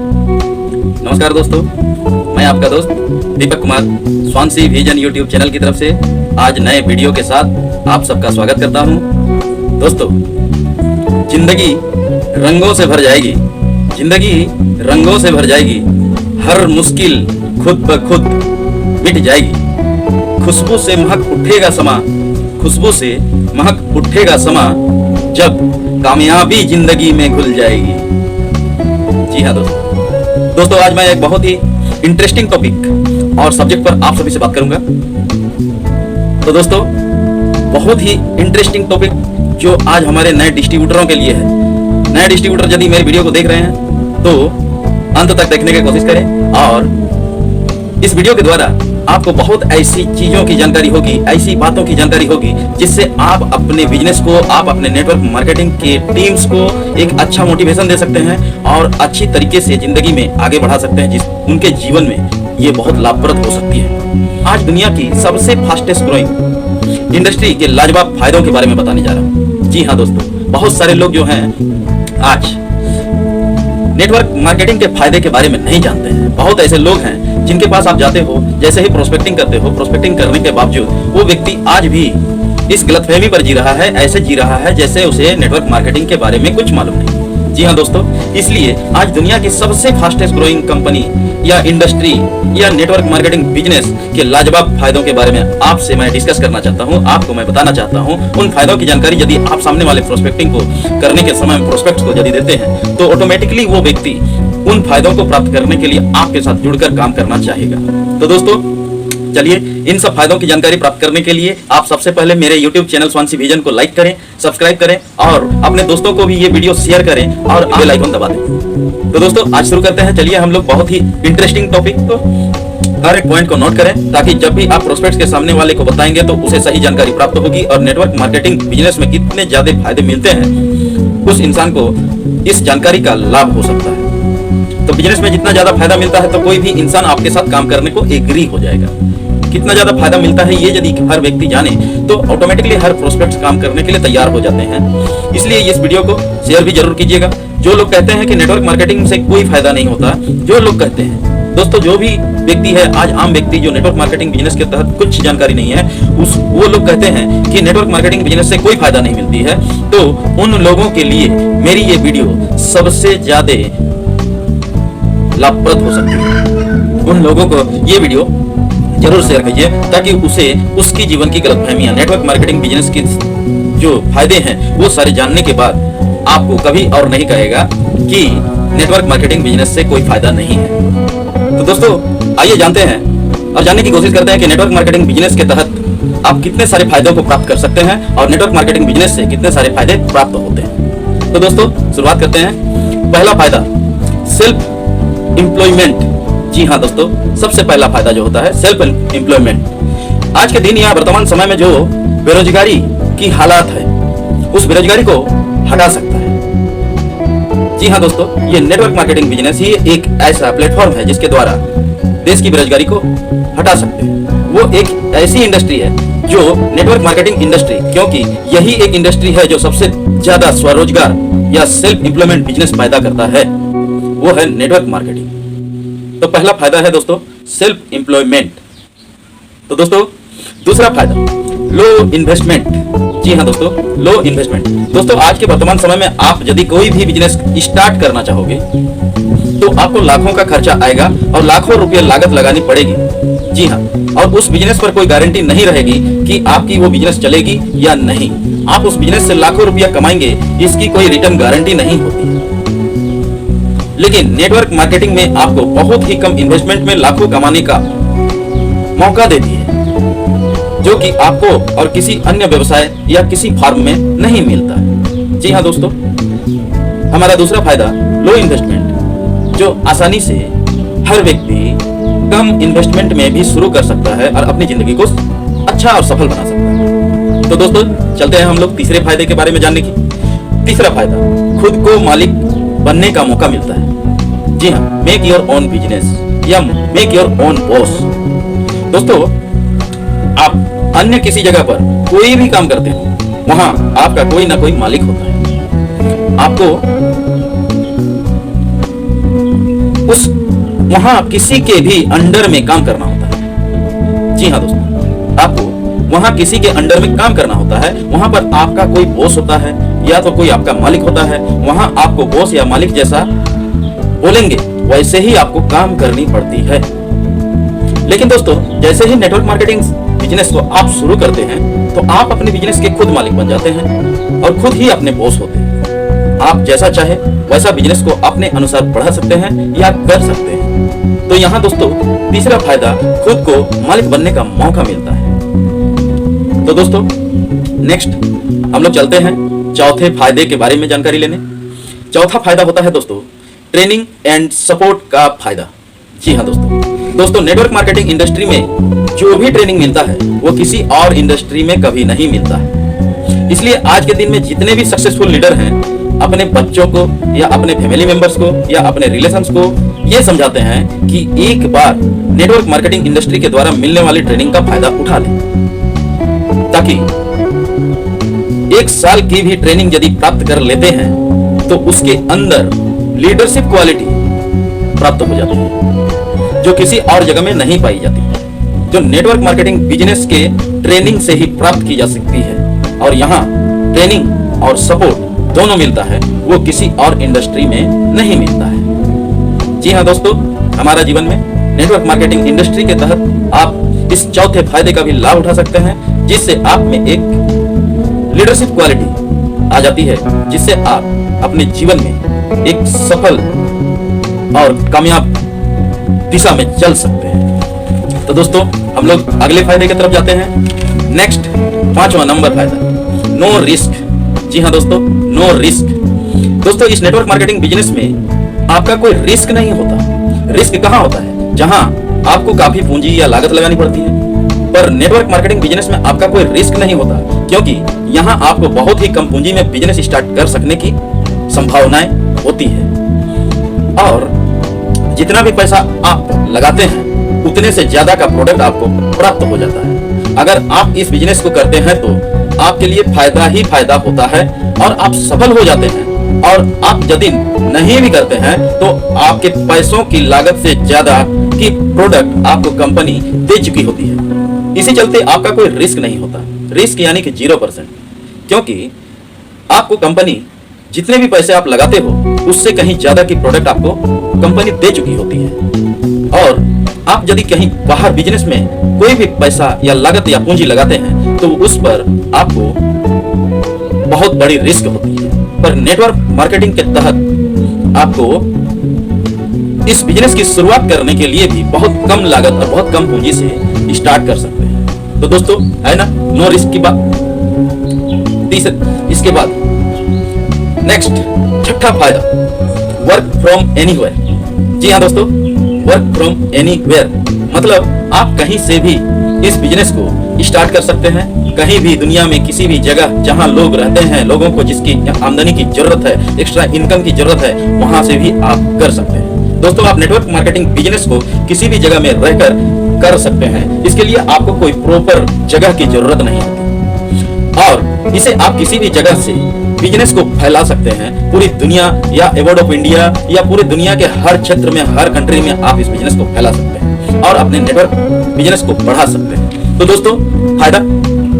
नमस्कार दोस्तों, मैं आपका दोस्त Deepak Kumar Swansi vision YouTube channel की तरफ से आज नए वीडियो के साथ आप सबका स्वागत करता हूं। दोस्तों, जिंदगी रंगों से भर जाएगी, जिंदगी रंगों से भर जाएगी, हर मुश्किल खुद ब खुद मिट जाएगी। खुशबू से महक उठेगा समा, खुशबू से महक उठेगा समा, जब कामयाबी जिंदगी में घुल जाएगी। जी हाँ दोस्तों, आज मैं एक बहुत ही इंटरेस्टिंग टॉपिक और सब्जेक्ट पर आप सभी से बात करूंगा। तो दोस्तों, बहुत ही इंटरेस्टिंग टॉपिक जो आज हमारे नए डिस्ट्रीब्यूटरों के लिए है। नए डिस्ट्रीब्यूटर यदि मेरे वीडियो को देख रहे हैं तो अंत तक देखने की कोशिश करें, और इस वीडियो के द्वारा आपको बहुत ऐसी चीजों की जानकारी होगी, ऐसी बातों की जानकारी होगी जिससे आप अपने बिजनेस को, आप अपने नेटवर्क मार्केटिंग के टीम्स को एक अच्छा मोटिवेशन दे सकते हैं और अच्छी तरीके से जिंदगी में आगे बढ़ा सकते हैं, जिस उनके जीवन में ये बहुत लाभप्रद हो सकती है। आज दुनिया की सबसे फास्टेस्ट ग्रोइंग इंडस्ट्री के लाजवाब फायदों के बारे में बताने जा रहा हूँ। जी हाँ दोस्तों, बहुत सारे लोग जो हैं आज नेटवर्क मार्केटिंग के फायदे के बारे में नहीं जानते हैं। बहुत ऐसे लोग हैं जिनके पास आप जाते हो, जैसे ही प्रोस्पेक्टिंग करते हो, प्रोस्पेक्टिंग करने के बावजूद वो व्यक्ति आज भी इस गलतफहमी पर जी रहा है, ऐसे जी रहा है जैसे उसे नेटवर्क मार्केटिंग के बारे में कुछ मालूम नहीं। जी हाँ दोस्तों, इसलिए आज दुनिया की सबसे फास्टेस्ट ग्रोइंग कंपनी या इंडस्ट्री या नेटवर्क मार्केटिंग बिजनेस के लाजवाब फायदों के बारे में आपसे मैं डिस्कस करना चाहता हूँ, आपको मैं बताना चाहता हूँ। उन फायदों की जानकारी यदि आप सामने वाले प्रोस्पेक्टिंग को करने के समय प्रोस्पेक्ट को यदि देते हैं तो ऑटोमेटिकली वो व्यक्ति उन फायदों को प्राप्त करने के लिए आपके साथ जुड़कर काम करना चाहेगा। तो दोस्तों, चलिए इन सब फायदों की जानकारी प्राप्त करने के लिए आप सबसे पहले मेरे YouTube चैनल स्वांसी विजन को लाइक करें, सब्सक्राइब करें और अपने दोस्तों को भी ये वीडियो शेयर करें और बेल आइकन दबा दें। तो दोस्तों, आज शुरू करते हैं। चलिए हम लोग बहुत ही इंटरेस्टिंग टॉपिक को हर एक पॉइंट को नोट करें, ताकि जब भी आप प्रोस्पेक्ट्स के सामने वाले को बताएंगे तो उसे सही जानकारी प्राप्त होगी और नेटवर्क मार्केटिंग बिजनेस में कितने ज्यादा फायदे मिलते हैं उस इंसान को इस जानकारी का लाभ हो सकता है। तो बिजनेस में जितना ज्यादा फायदा मिलता है तो कोई भी इंसान आपके साथ काम करने को एग्री हो जाएगा। कितना ज्यादा फायदा मिलता है ये यदि हर व्यक्ति जाने तो ऑटोमेटिकली हर प्रोस्पेक्ट्स काम करने के लिए तैयार हो जाते हैं। इसलिए इस वीडियो को शेयर भी जरूर कीजिएगा। जो लोग कहते हैं कि नेटवर्क मार्केटिंग से कोई फायदा नहीं होता, जो लोग कहते हैं दोस्तों, जो भी व्यक्ति है आज आम व्यक्ति जो नेटवर्क मार्केटिंग बिजनेस के तहत कुछ जानकारी नहीं है, वो लोग कहते हैं कि नेटवर्क मार्केटिंग बिजनेस से कोई फायदा नहीं मिलती है, तो उन लोगों के लिए मेरी ये वीडियो सबसे ज्यादा लाभप्रद हो सकती है। उन लोगों को ये वीडियो जरूर शेयर कीजिए ताकि उसे उसकी जीवन की गलतफहमियां, नेटवर्क मार्केटिंग बिजनेस के जो फायदे हैं वो सारे जानने के बाद आपको कभी और नहीं कहेगा कि नेटवर्क मार्केटिंग बिजनेस से कोई फायदा नहीं है। तो दोस्तों, आइए जानते हैं और जानने की कोशिश करते हैं कि नेटवर्क मार्केटिंग बिजनेस के तहत आप कितने सारे फायदों को प्राप्त कर सकते हैं और नेटवर्क मार्केटिंग बिजनेस से कितने सारे फायदे प्राप्त होते हैं। तो दोस्तों, शुरुआत करते हैं। पहला फायदा, सेल्फ एम्प्लॉयमेंट। जी हाँ दोस्तों, सबसे पहला फायदा जो होता है सेल्फ एम्प्लॉयमेंट। आज के दिन या वर्तमान समय में जो बेरोजगारी की हालात है उस बेरोजगारी को हटा सकता है। जी हाँ दोस्तों, ये नेटवर्क मार्केटिंग बिजनेस ही एक ऐसा प्लेटफॉर्म है जिसके द्वारा देश की बेरोजगारी को हटा सकते हैं। वो एक ऐसी इंडस्ट्री है जो नेटवर्क मार्केटिंग इंडस्ट्री, क्योंकि यही एक इंडस्ट्री है जो सबसे ज्यादा स्वरोजगार या सेल्फ एम्प्लॉयमेंट बिजनेस पैदा करता है, वो है नेटवर्क मार्केटिंग। तो पहला फायदा है दोस्तों सेल्फ एम्प्लॉयमेंट। तो दोस्तों, दूसरा फायदा लो इन्वेस्टमेंट। जी हाँ दोस्तों, लो इन्वेस्टमेंट। दोस्तों, आज के वर्तमान समय में आप यदि कोई भी बिजनेस स्टार्ट करना चाहोगे तो आपको लाखों का खर्चा आएगा और लाखों रुपए लागत लगानी पड़ेगी। जी हाँ, और उस बिजनेस पर कोई गारंटी नहीं रहेगी कि आपकी वो बिजनेस चलेगी या नहीं। आप उस बिजनेस से लाखों रुपया कमाएंगे, इसकी कोई रिटर्न गारंटी नहीं होती। लेकिन नेटवर्क मार्केटिंग में आपको बहुत ही कम इन्वेस्टमेंट में लाखों कमाने का मौका देती है, जो कि आपको और किसी अन्य व्यवसाय या किसी फर्म में नहीं मिलता है। जी हाँ दोस्तों, हमारा दूसरा फायदा लो इन्वेस्टमेंट, जो आसानी से हर व्यक्ति कम इन्वेस्टमेंट में भी शुरू कर सकता है और अपनी जिंदगी को अच्छा और सफल बना सकता है। तो दोस्तों, चलते हैं हम लोग तीसरे फायदे के बारे में जानने की। तीसरा फायदा, खुद को मालिक बनने का मौका मिलता है। जी हाँ, मेक योर ओन बिजनेस या मेक योर ओन बॉस। दोस्तों, आप अन्य किसी जगह पर कोई भी काम करते हो, वहां आपका कोई ना कोई मालिक होता है। आपको उस वहां किसी के भी अंडर में काम करना होता है। जी हाँ दोस्तों, आपको वहां किसी के अंडर में काम करना होता है। वहां पर आपका कोई बॉस होता है या तो कोई आपका मालिक होता है। वहां आपको बॉस या मालिक जैसा बोलेंगे वैसे ही आपको काम करनी पड़ती है। लेकिन दोस्तों, जैसे ही नेटवर्क मार्केटिंग बिजनेस को आप शुरू करते हैं तो आप अपने बिजनेस के खुद मालिक बन जाते हैं और खुद ही अपने बॉस होते हैं। आप जैसा चाहे वैसा बिजनेस को अपने अनुसार बढ़ा सकते हैं या कर सकते हैं। तो यहाँ दोस्तों, तीसरा फायदा, खुद को मालिक बनने का मौका मिलता है। तो दोस्तों, नेक्स्ट हम लोग चलते हैं चौथे फायदे के बारे में जानकारी लेने। चौथा फायदा होता है दोस्तों, ट्रेनिंग एंड सपोर्ट का फायदा। जी हाँ दोस्तों, नेटवर्क मार्केटिंग इंडस्ट्री में जो भी ट्रेनिंग मिलता है वो किसी और इंडस्ट्री में कभी नहीं मिलता है। इसलिए आज के दिन में जितने भी सक्सेसफुल लीडर हैं, अपने बच्चों को या अपने फैमिली मेंबर्स को या अपने रिलेशंस को ये समझाते हैं कि एक बार नेटवर्क मार्केटिंग इंडस्ट्री के द्वारा मिलने वाली ट्रेनिंग का फायदा उठा लें, ताकि 1 साल की भी ट्रेनिंग यदि प्राप्त कर लेते हैं तो उसके अंदर लीडरशिप क्वालिटी प्राप्त हो जाती है जो किसी और जगह में नहीं पाई जाती, जो नेटवर्क मार्केटिंग बिजनेस के ट्रेनिंग से ही प्राप्त की जा सकती है। और यहाँ ट्रेनिंग और सपोर्ट दोनों मिलता है, वो किसी और इंडस्ट्री में नहीं मिलता है। जी हाँ दोस्तों, हमारा जीवन में नेटवर्क मार्केटिंग इंडस्ट्री के तहत आप इस चौथे फायदे का भी लाभ उठा सकते हैं, जिससे आप में एक लीडरशिप क्वालिटी आ जाती है, जिससे आप अपने जीवन में एक सफल और कामयाब दिशा में चल सकते हैं। तो दोस्तों, हम लोग अगले फायदे की तरफ जाते हैं। नेक्स्ट 5वां नंबर फायदा, नो रिस्क। जी हाँ दोस्तों, नो रिस्क। दोस्तों, इस नेटवर्क मार्केटिंग बिजनेस में आपका कोई रिस्क नहीं होता। रिस्क कहाँ होता है? जहां आपको काफी पूंजी या लागत लगानी पड़ती है। पर नेटवर्क मार्केटिंग बिजनेस में आपका कोई रिस्क नहीं होता, क्योंकि यहाँ आपको बहुत ही कम पूंजी में बिजनेस स्टार्ट कर सकने की संभावनाएं होती है और जितना भी पैसा आप लगाते हैं उतने से ज्यादा का प्रोडक्ट आपको प्राप्त हो जाता है। अगर आप इस बिजनेस को करते हैं तो आपके लिए फायदा ही फायदा होता है और आप सफल हो जाते हैं। और आप यदि नहीं भी करते हैं तो आपके पैसों की लागत से ज्यादा की प्रोडक्ट आपको कंपनी दे चुकी होती है। इसी चलते आपका कोई रिस्क नहीं होता। रिस्क यानी कि 0%, क्योंकि आपको कंपनी जितने भी पैसे आप लगाते हो उससे कहीं ज्यादा की प्रोडक्ट आपको कंपनी दे चुकी होती है। और आप यदि कहीं बाहर बिजनेस में कोई भी पैसा या लागत या पूंजी लगाते हैं तो उस पर आपको बहुत बड़ी रिस्क होती है। पर नेटवर्क मार्केटिंग के तहत आपको इस बिजनेस की शुरुआत करने के लिए भी बहुत कम लागत और बहुत कम पूंजी से स्टार्ट कर सकते हैं। तो दोस्तों, है ना नो रिस्क की बात। इसके बाद नेक्स्ट 6ठा फायदा, वर्क फ्रॉम एनीवेयर। जी हाँ दोस्तों, वर्क फ्रॉम एनीवेयर मतलब आप कहीं से भी इस बिजनेस को स्टार्ट कर सकते हैं। कहीं भी दुनिया में किसी भी जगह जहां लोग रहते हैं, लोगों को जिसकी आमदनी की जरूरत है, एक्स्ट्रा इनकम की जरूरत है, वहां से भी आप कर सकते हैं। दोस्तों, आप नेटवर्क मार्केटिंग बिजनेस को किसी भी जगह में रहकर कर सकते हैं। इसके लिए आपको कोई प्रॉपर जगह की जरूरत नहीं होती और इसे आप किसी भी जगह से बिजनेस को फैला सकते हैं। पूरी दुनिया या अवार्ड ऑफ इंडिया या पूरी दुनिया के हर क्षेत्र में, हर कंट्री में आप इस बिजनेस को फैला सकते हैं और अपने नेटवर्क बिजनेस को बढ़ा सकते हैं। तो दोस्तों, फायदा,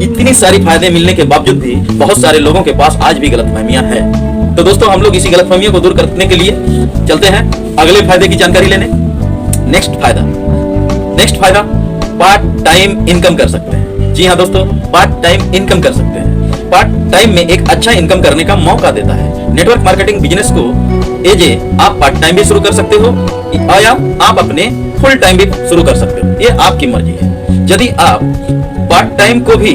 इतनी सारी फायदे मिलने के बावजूद भी बहुत सारे लोगों के पास आज भी गलतफहमियां हैं। तो दोस्तों, हम लोग इसी गलतफहमियों को दूर करने के लिए चलते हैं अगले फायदे की जानकारी लेने। नेक्स्ट फायदा, पार्ट टाइम इनकम कर सकते हैं। जी हाँ दोस्तों, पार्ट टाइम इनकम कर सकते हैं। पार्ट टाइम में एक अच्छा इनकम करने का मौका देता है। नेटवर्क मार्केटिंग बिजनेस को आप पार्ट टाइम भी शुरू कर सकते हो या आप अपने फुल टाइम भी शुरू कर सकते हो, ये आपकी मर्जी है। यदि आप पार्ट टाइम को भी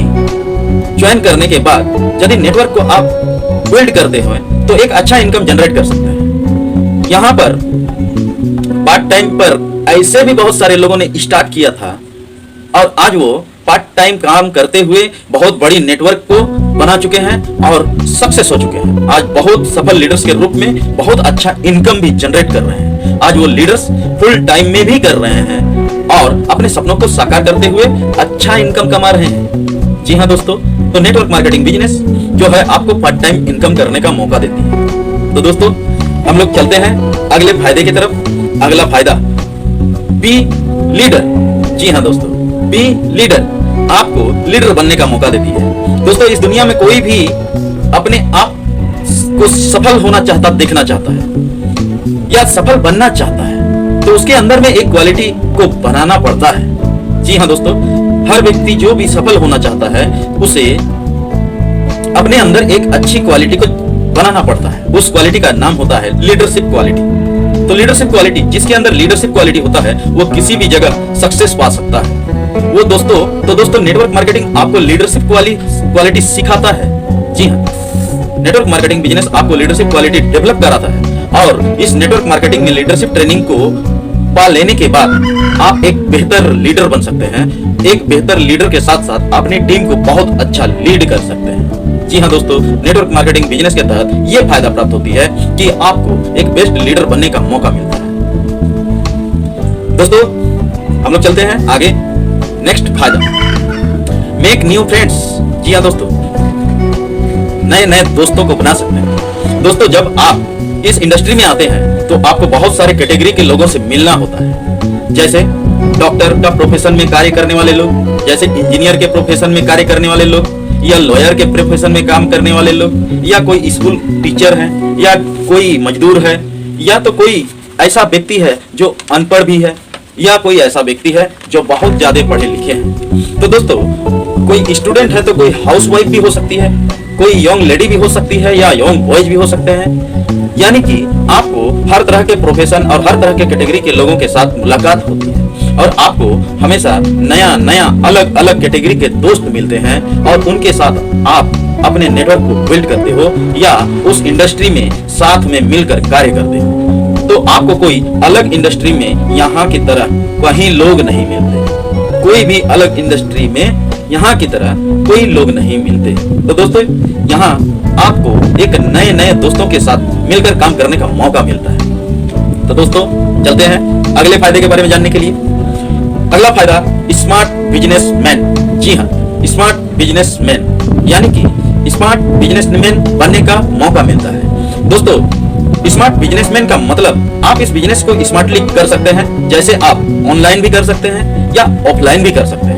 ज्वाइन करने के बाद यदि नेटवर्क को आप बिल्ड करते हो तो एक अच्छा इनकम जनरेट कर सकते हैं। यहाँ पर पार्ट टाइम पर ऐसे भी बहुत सारे लोगों ने स्टार्ट किया था और आज वो पार्ट टाइम काम करते हुए बहुत बड़ी नेटवर्क को बना चुके हैं और सक्सेस हो चुके हैं। आज बहुत सफल लीडर्स के रूप में बहुत अच्छा इनकम भी जनरेट कर रहे हैं। आज वो लीडर्स फुल टाइम में भी कर रहे हैं और अपने सपनों को साकार करते हुए अच्छा इनकम कमा रहे हैं। जी हाँ दोस्तों, तो नेटवर्क मार्केटिंग बिजनेस जो है आपको पार्ट टाइम इनकम करने का मौका देती है। तो दोस्तों, हम लोग चलते हैं अगले फायदे की तरफ। अगला फायदा, बी लीडर। जी हाँ दोस्तों, बी लीडर आपको लीडर बनने का मौका देती है। दोस्तों इस दुनिया में कोई भी अपने आप को सफल होना चाहता, देखना चाहता है या सफल बनना चाहता है, तो उसके अंदर में एक क्वालिटी को बनाना पड़ता है। जी हाँ दोस्तों, हर व्यक्ति जो भी सफल होना चाहता है उसे अपने अंदर एक अच्छी क्वालिटी को बनाना पड़ता है। उस क्वालिटी का नाम होता है लीडरशिप क्वालिटी। तो लीडरशिप क्वालिटी, जिसके अंदर लीडरशिप क्वालिटी होता है वो किसी भी जगह सक्सेस पा सकता है। वो दोस्तों नेटवर्क मार्केटिंग आपको लीडरशिप क्वालिटी सिखाता है। जी हाँ, नेटवर्क मार्केटिंग बिजनेस आपको लीडरशिप क्वालिटी डेवलप कराता है और इस नेटवर्क मार्केटिंग में लीडरशिप ट्रेनिंग को पा लेने के बाद आप एक बेहतर लीडर बन सकते हैं। एक बेहतर लीडर के साथ साथ अपनी टीम को बहुत अच्छा लीड कर सकते हैं। जी हाँ दोस्तों, नेटवर्क मार्केटिंग बिजनेस के तहत यह फायदा प्राप्त होती है कि आपको एक बेस्ट लीडर बनने का मौका मिलता है। दोस्तों हम लोग चलते हैं आगे। नेक्स्ट फायदा, मेक न्यू फ्रेंड्स। जी हाँ दोस्तों, नए नए दोस्तों को बना सकते हैं। दोस्तों जब आप इस इंडस्ट्री में आते हैं तो आपको बहुत सारे कैटेगरी के लोगों से मिलना होता है। जैसे डॉक्टर का प्रोफेशन में कार्य करने वाले लोग, जैसे इंजीनियर के प्रोफेशन में कार्य करने वाले लोग, या लॉयर के प्रोफेशन में काम करने वाले लोग, या कोई स्कूल टीचर है, या कोई मजदूर है, या तो कोई ऐसा व्यक्ति है जो अनपढ़ भी है, या कोई ऐसा व्यक्ति है जो बहुत ज्यादा पढ़े लिखे हैं। तो दोस्तों कोई स्टूडेंट है तो कोई हाउसवाइफ भी हो सकती है, कोई यंग लेडी भी हो सकती है, या यंग बॉयज भी हो सकते हैं। यानी कि आपको हर तरह के प्रोफेशन और हर तरह के कैटेगरी के लोगों के साथ मुलाकात होती है और आपको हमेशा नया नया अलग अलग कैटेगरी के दोस्त मिलते हैं और उनके साथ आप अपने नेटवर्क को बिल्ड करते हो या उस इंडस्ट्री में साथ में मिलकर कार्य करते हो। तो आपको कोई अलग इंडस्ट्री में यहाँ की तरह कहीं लोग नहीं मिलते। कोई भी अलग इंडस्ट्री में यहाँ की तरह कोई लोग नहीं मिलते। तो दोस्तों यहाँ आपको एक नए नए दोस्तों के साथ मिलकर काम करने का मौका मिलता है। तो दोस्तों चलते हैं अगले फायदे के बारे में जानने के लिए। अगला फायदा, स्मार्ट बिजनेसमैन। जी हाँ, स्मार्ट बिजनेसमैन यानी कि स्मार्ट बिजनेसमैन बनने का मौका मिलता है। दोस्तों स्मार्ट बिजनेसमैन का मतलब आप इस बिजनेस को स्मार्टली कर सकते हैं। जैसे आप ऑनलाइन भी कर सकते हैं या ऑफलाइन भी कर सकते हैं।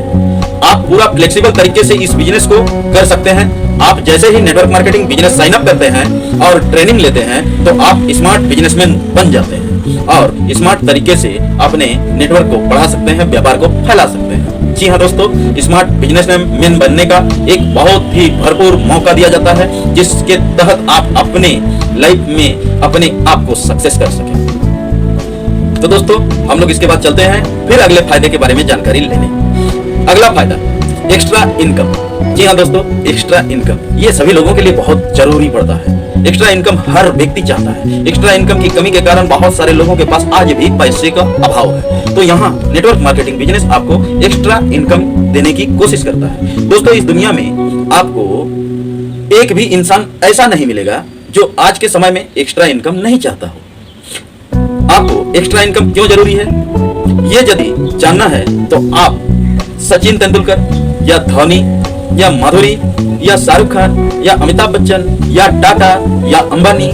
आप पूरा फ्लेक्सिबल तरीके से इस बिजनेस को कर सकते हैं। आप जैसे ही network marketing business sign up करते हैं और ट्रेनिंग लेते हैं तो आप स्मार्ट बिजनेसमैन बन जाते हैं और स्मार्ट तरीके से अपने नेटवर्क को बढ़ा सकते हैं, व्यापार को फैला सकते हैं। जी हाँ दोस्तों, स्मार्ट बिजनेसमैन बनने का एक बहुत ही भरपूर मौका दिया जाता है जिसके तहत आप अपने लाइफ में अपने आप को सक्सेस कर सकें। तो दोस्तों हम लोग इसके बाद चलते हैं फिर अगले फायदे के बारे में जानकारी लेने। अगला फायदा, एक्स्ट्रा इनकम। जी हाँ दोस्तों, एक्स्ट्रा इनकम ये सभी लोगों के लिए बहुत जरूरी पड़ता है। एक्स्ट्रा इनकम हर व्यक्ति चाहता है। एक्स्ट्रा इनकम की कमी के कारण बहुत सारे लोगों के पास आज भी पैसे का अभाव है। तो यहाँ नेटवर्क मार्केटिंग बिजनेस आपको एक्स्ट्रा इनकम देने की कोशिश करता है। दोस्तों इस दुनिया में आपको एक भी इंसान ऐसा नहीं मिलेगा जो आज के समय में एक्स्ट्रा इनकम नहीं चाहता हो। आपको एक्स्ट्रा इनकम क्यों जरूरी है ये यदि जानना है तो आप सचिन तेंदुलकर या धोनी या माधुरी या शाहरुख खान या अमिताभ बच्चन या टाटा या अंबानी,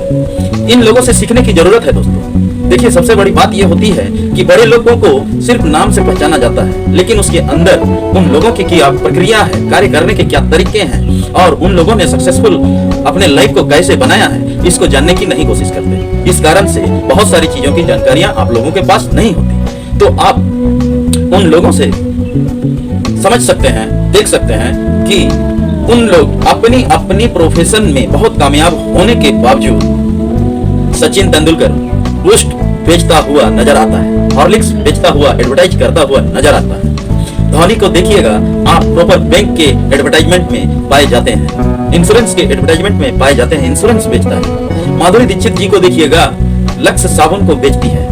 इन लोगों से सीखने की जरूरत है। दोस्तों देखिए सबसे बड़ी बात यह होती है कि बड़े लोगों को सिर्फ नाम से पहचाना जाता है, लेकिन उसके अंदर उन लोगों की क्या प्रक्रिया है, कार्य करने के क्या तरीके हैं और उन लोगों ने सक्सेसफुल अपने लाइफ को कैसे बनाया है इसको जानने की नहीं कोशिश करते। इस कारण से बहुत सारी चीजों की जानकारियां आप लोगों के पास नहीं होती। तो आप उन लोगों से समझ सकते हैं, देख सकते हैं कि उन लोग अपनी अपनी प्रोफेशन में बहुत कामयाब होने के बावजूद सचिन तेंदुलकर बूस्ट बेचता हुआ नजर आता है, हॉर्लिक्स बेचता हुआ एडवर्टाइज करता हुआ नजर आता है। धोनी को देखिएगा आप प्रॉपर बैंक के एडवर्टाइजमेंट में पाए जाते हैं, इंश्योरेंस के एडवर्टाइजमेंट में पाए जाते हैं, इंश्योरेंस बेचता है। माधुरी दीक्षित जी को देखिएगा लक्स साबुन को बेचती है,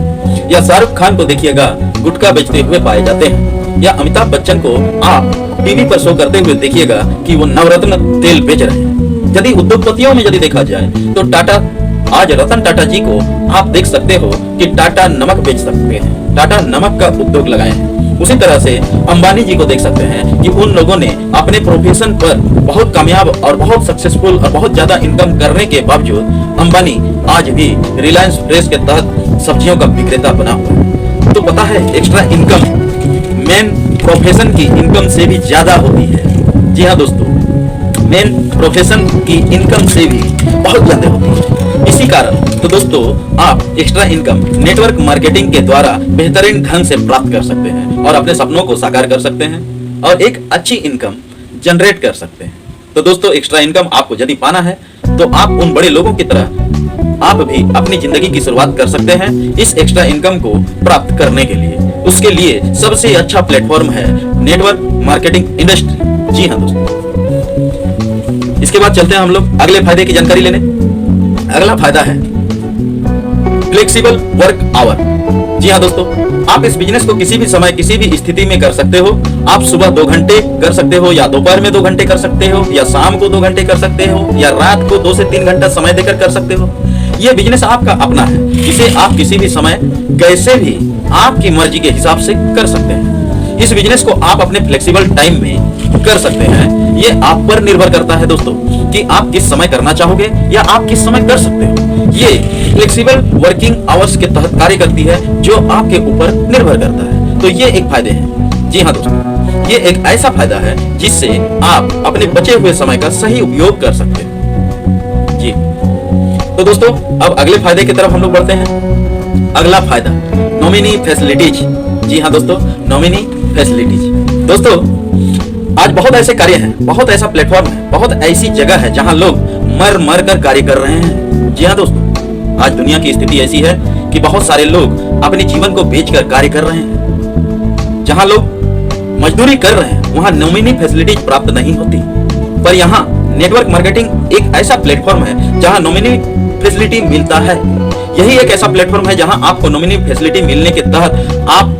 या शाहरुख खान को देखिएगा गुटखा बेचते हुए पाए जाते हैं, या अमिताभ बच्चन को आप टीवी पर शो करते हुए देखिएगा कि वो नवरत्न तेल बेच रहे हैं। यदि उद्योगपतियों में यदि देखा जाए तो टाटा, आज रतन टाटा जी को आप देख सकते हो कि टाटा नमक बेच सकते हैं, टाटा नमक का उद्योग लगाए हैं। उसी तरह से अंबानी जी को देख सकते हैं कि उन लोगों ने अपने प्रोफेशन पर बहुत कामयाब और बहुत सक्सेसफुल और बहुत ज्यादा इनकम करने के बावजूद अंबानी आज भी रिलायंस फ्रेश के तहत सब्जियों का विक्रेता बना हुआ है। तो पता है एक्स्ट्रा इनकम मेन प्रोफेशन की इनकम से भी ज्यादा होती है। जी हाँ दोस्तों, मेन प्रोफेशन की इनकम से भी बहुत ज्यादा होती है। इसी कारण तो दोस्तों आप एक्स्ट्रा इनकम नेटवर्क मार्केटिंग के द्वारा बेहतरीन ढंग से प्राप्त कर सकते हैं और अपने सपनों को साकार कर सकते हैं और एक अच्छी इनकम जनरेट कर सकते हैं। तो दोस्तों एक्स्ट्रा इनकम आपको यदि पाना है तो आप उन बड़े लोगों की तरह आप भी अपनी जिंदगी की शुरुआत कर सकते हैं इस एक्स्ट्रा इनकम को प्राप्त करने के लिए। उसके लिए सबसे अच्छा प्लेटफॉर्म है नेटवर्क मार्केटिंग इंडस्ट्री। जी हाँ दोस्तों, इसके बाद चलते हैं हम लोग अगले फायदे की जानकारी लेने। अगला फायदा है फ्लेक्सिबल वर्क आवर। जी हाँ दोस्तों, आप इस बिजनेस को किसी भी समय किसी भी स्थिति में कर सकते हो। आप सुबह 2 घंटे कर सकते हो या दोपहर में 2 घंटे कर सकते हो या शाम को 2 घंटे कर सकते हो या रात को 2 से 3 घंटा समय देकर कर सकते हो। यह बिजनेस आपका अपना है, इसे आप किसी भी समय कैसे भी आपकी मर्जी के हिसाब से कर सकते हैं। इस बिजनेस को आप अपने फ्लेक्सिबल टाइम में कर सकते हैं। ये आप पर निर्भर करता है दोस्तों कि आप किस समय करना चाहोगे या आप किस समय कर सकते हो। ये फ्लेक्सिबल वर्किंग आवर्स के तहत कार्य करती है जो आपके ऊपर निर्भर करता है। तो ये एक फायदे हैं। जी हाँ दोस्तों, ये एक ऐसा फायदा है जिससे आप अपने बचे हुए समय का सही उपयोग कर सकते हैं। जी तो दोस्तों अब अगले फायदे की तरफ हम लोग बढ़ते हैं। अगला फायदा नॉमिनी फैसिलिटीज। जी हाँ दोस्तों, नॉमिनी फैसिलिटीज। दोस्तों आज बहुत ऐसे कार्य हैं, बहुत ऐसा प्लेटफॉर्म है, बहुत ऐसी जगह है जहां लोग मर मर कर कार्य कर रहे हैं। जी हाँ दोस्तों, आज दुनिया की स्थिति ऐसी है कि बहुत सारे लोग अपने जीवन को बेचकर कार्य कर रहे हैं। जहां लोग मजदूरी कर रहे हैं वहां नॉमिनी फैसिलिटीज प्राप्त नहीं होती, पर यहाँ नेटवर्क मार्केटिंग एक ऐसा प्लेटफॉर्म है जहां नॉमिनी फैसिलिटी मिलता है। यही एक ऐसा प्लेटफॉर्म है जहां आपको नॉमिनी फैसिलिटी मिलने के तहत आप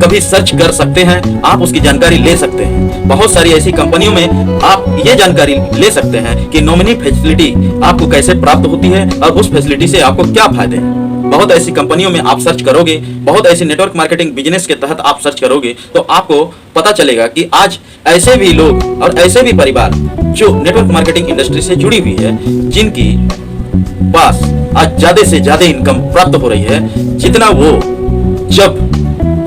कभी सर्च कर सकते हैं, आप उसकी जानकारी ले सकते हैं। बहुत सारी ऐसी कंपनियों में आप ये जानकारी ले सकते हैं कि नॉमिनी फैसिलिटी आपको कैसे प्राप्त होती है और उस फैसिलिटी से आपको क्या फायदे हैं। बहुत ऐसी कंपनियों में आप सर्च करोगे, बहुत ऐसी नेटवर्क मार्केटिंग बिजनेस के तहत आप सर्च करोगे तो आपको पता चलेगा कि आज ऐसे भी लोग और ऐसे भी परिवार जो नेटवर्क मार्केटिंग इंडस्ट्री से जुड़ी हुई है, जिनकी पास आज ज्यादा से ज्यादा इनकम प्राप्त हो रही है जितना वो जब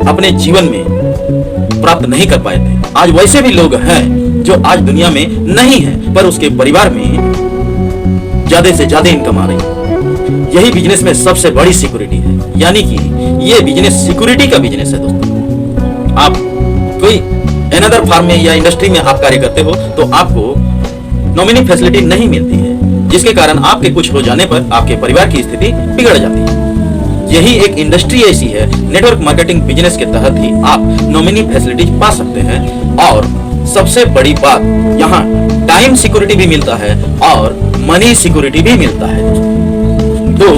अपने जीवन में प्राप्त नहीं कर पाए थे। आज वैसे भी लोग हैं जो आज दुनिया में नहीं है पर उसके परिवार में ज्यादा से ज्यादा इनकम आ रही है। यही बिजनेस में सबसे बड़ी सिक्योरिटी है, यानी कि ये बिजनेस सिक्योरिटी का बिजनेस है दोस्तों। आप कोई अनदर फार्म में या इंडस्ट्री में आप कार्य करते हो तो आपको नॉमिनी फैसिलिटी नहीं मिलती है, जिसके कारण आपके कुछ हो जाने पर आपके परिवार की स्थिति बिगड़ जाती है। यही एक इंडस्ट्री ऐसी है, नेटवर्क मार्केटिंग बिजनेस के तहत ही आप नॉमिनी फैसिलिटीज पा सकते हैं। और सबसे बड़ी बात, यहाँ टाइम सिक्योरिटी भी मिलता है और मनी सिक्योरिटी भी मिलता है। तो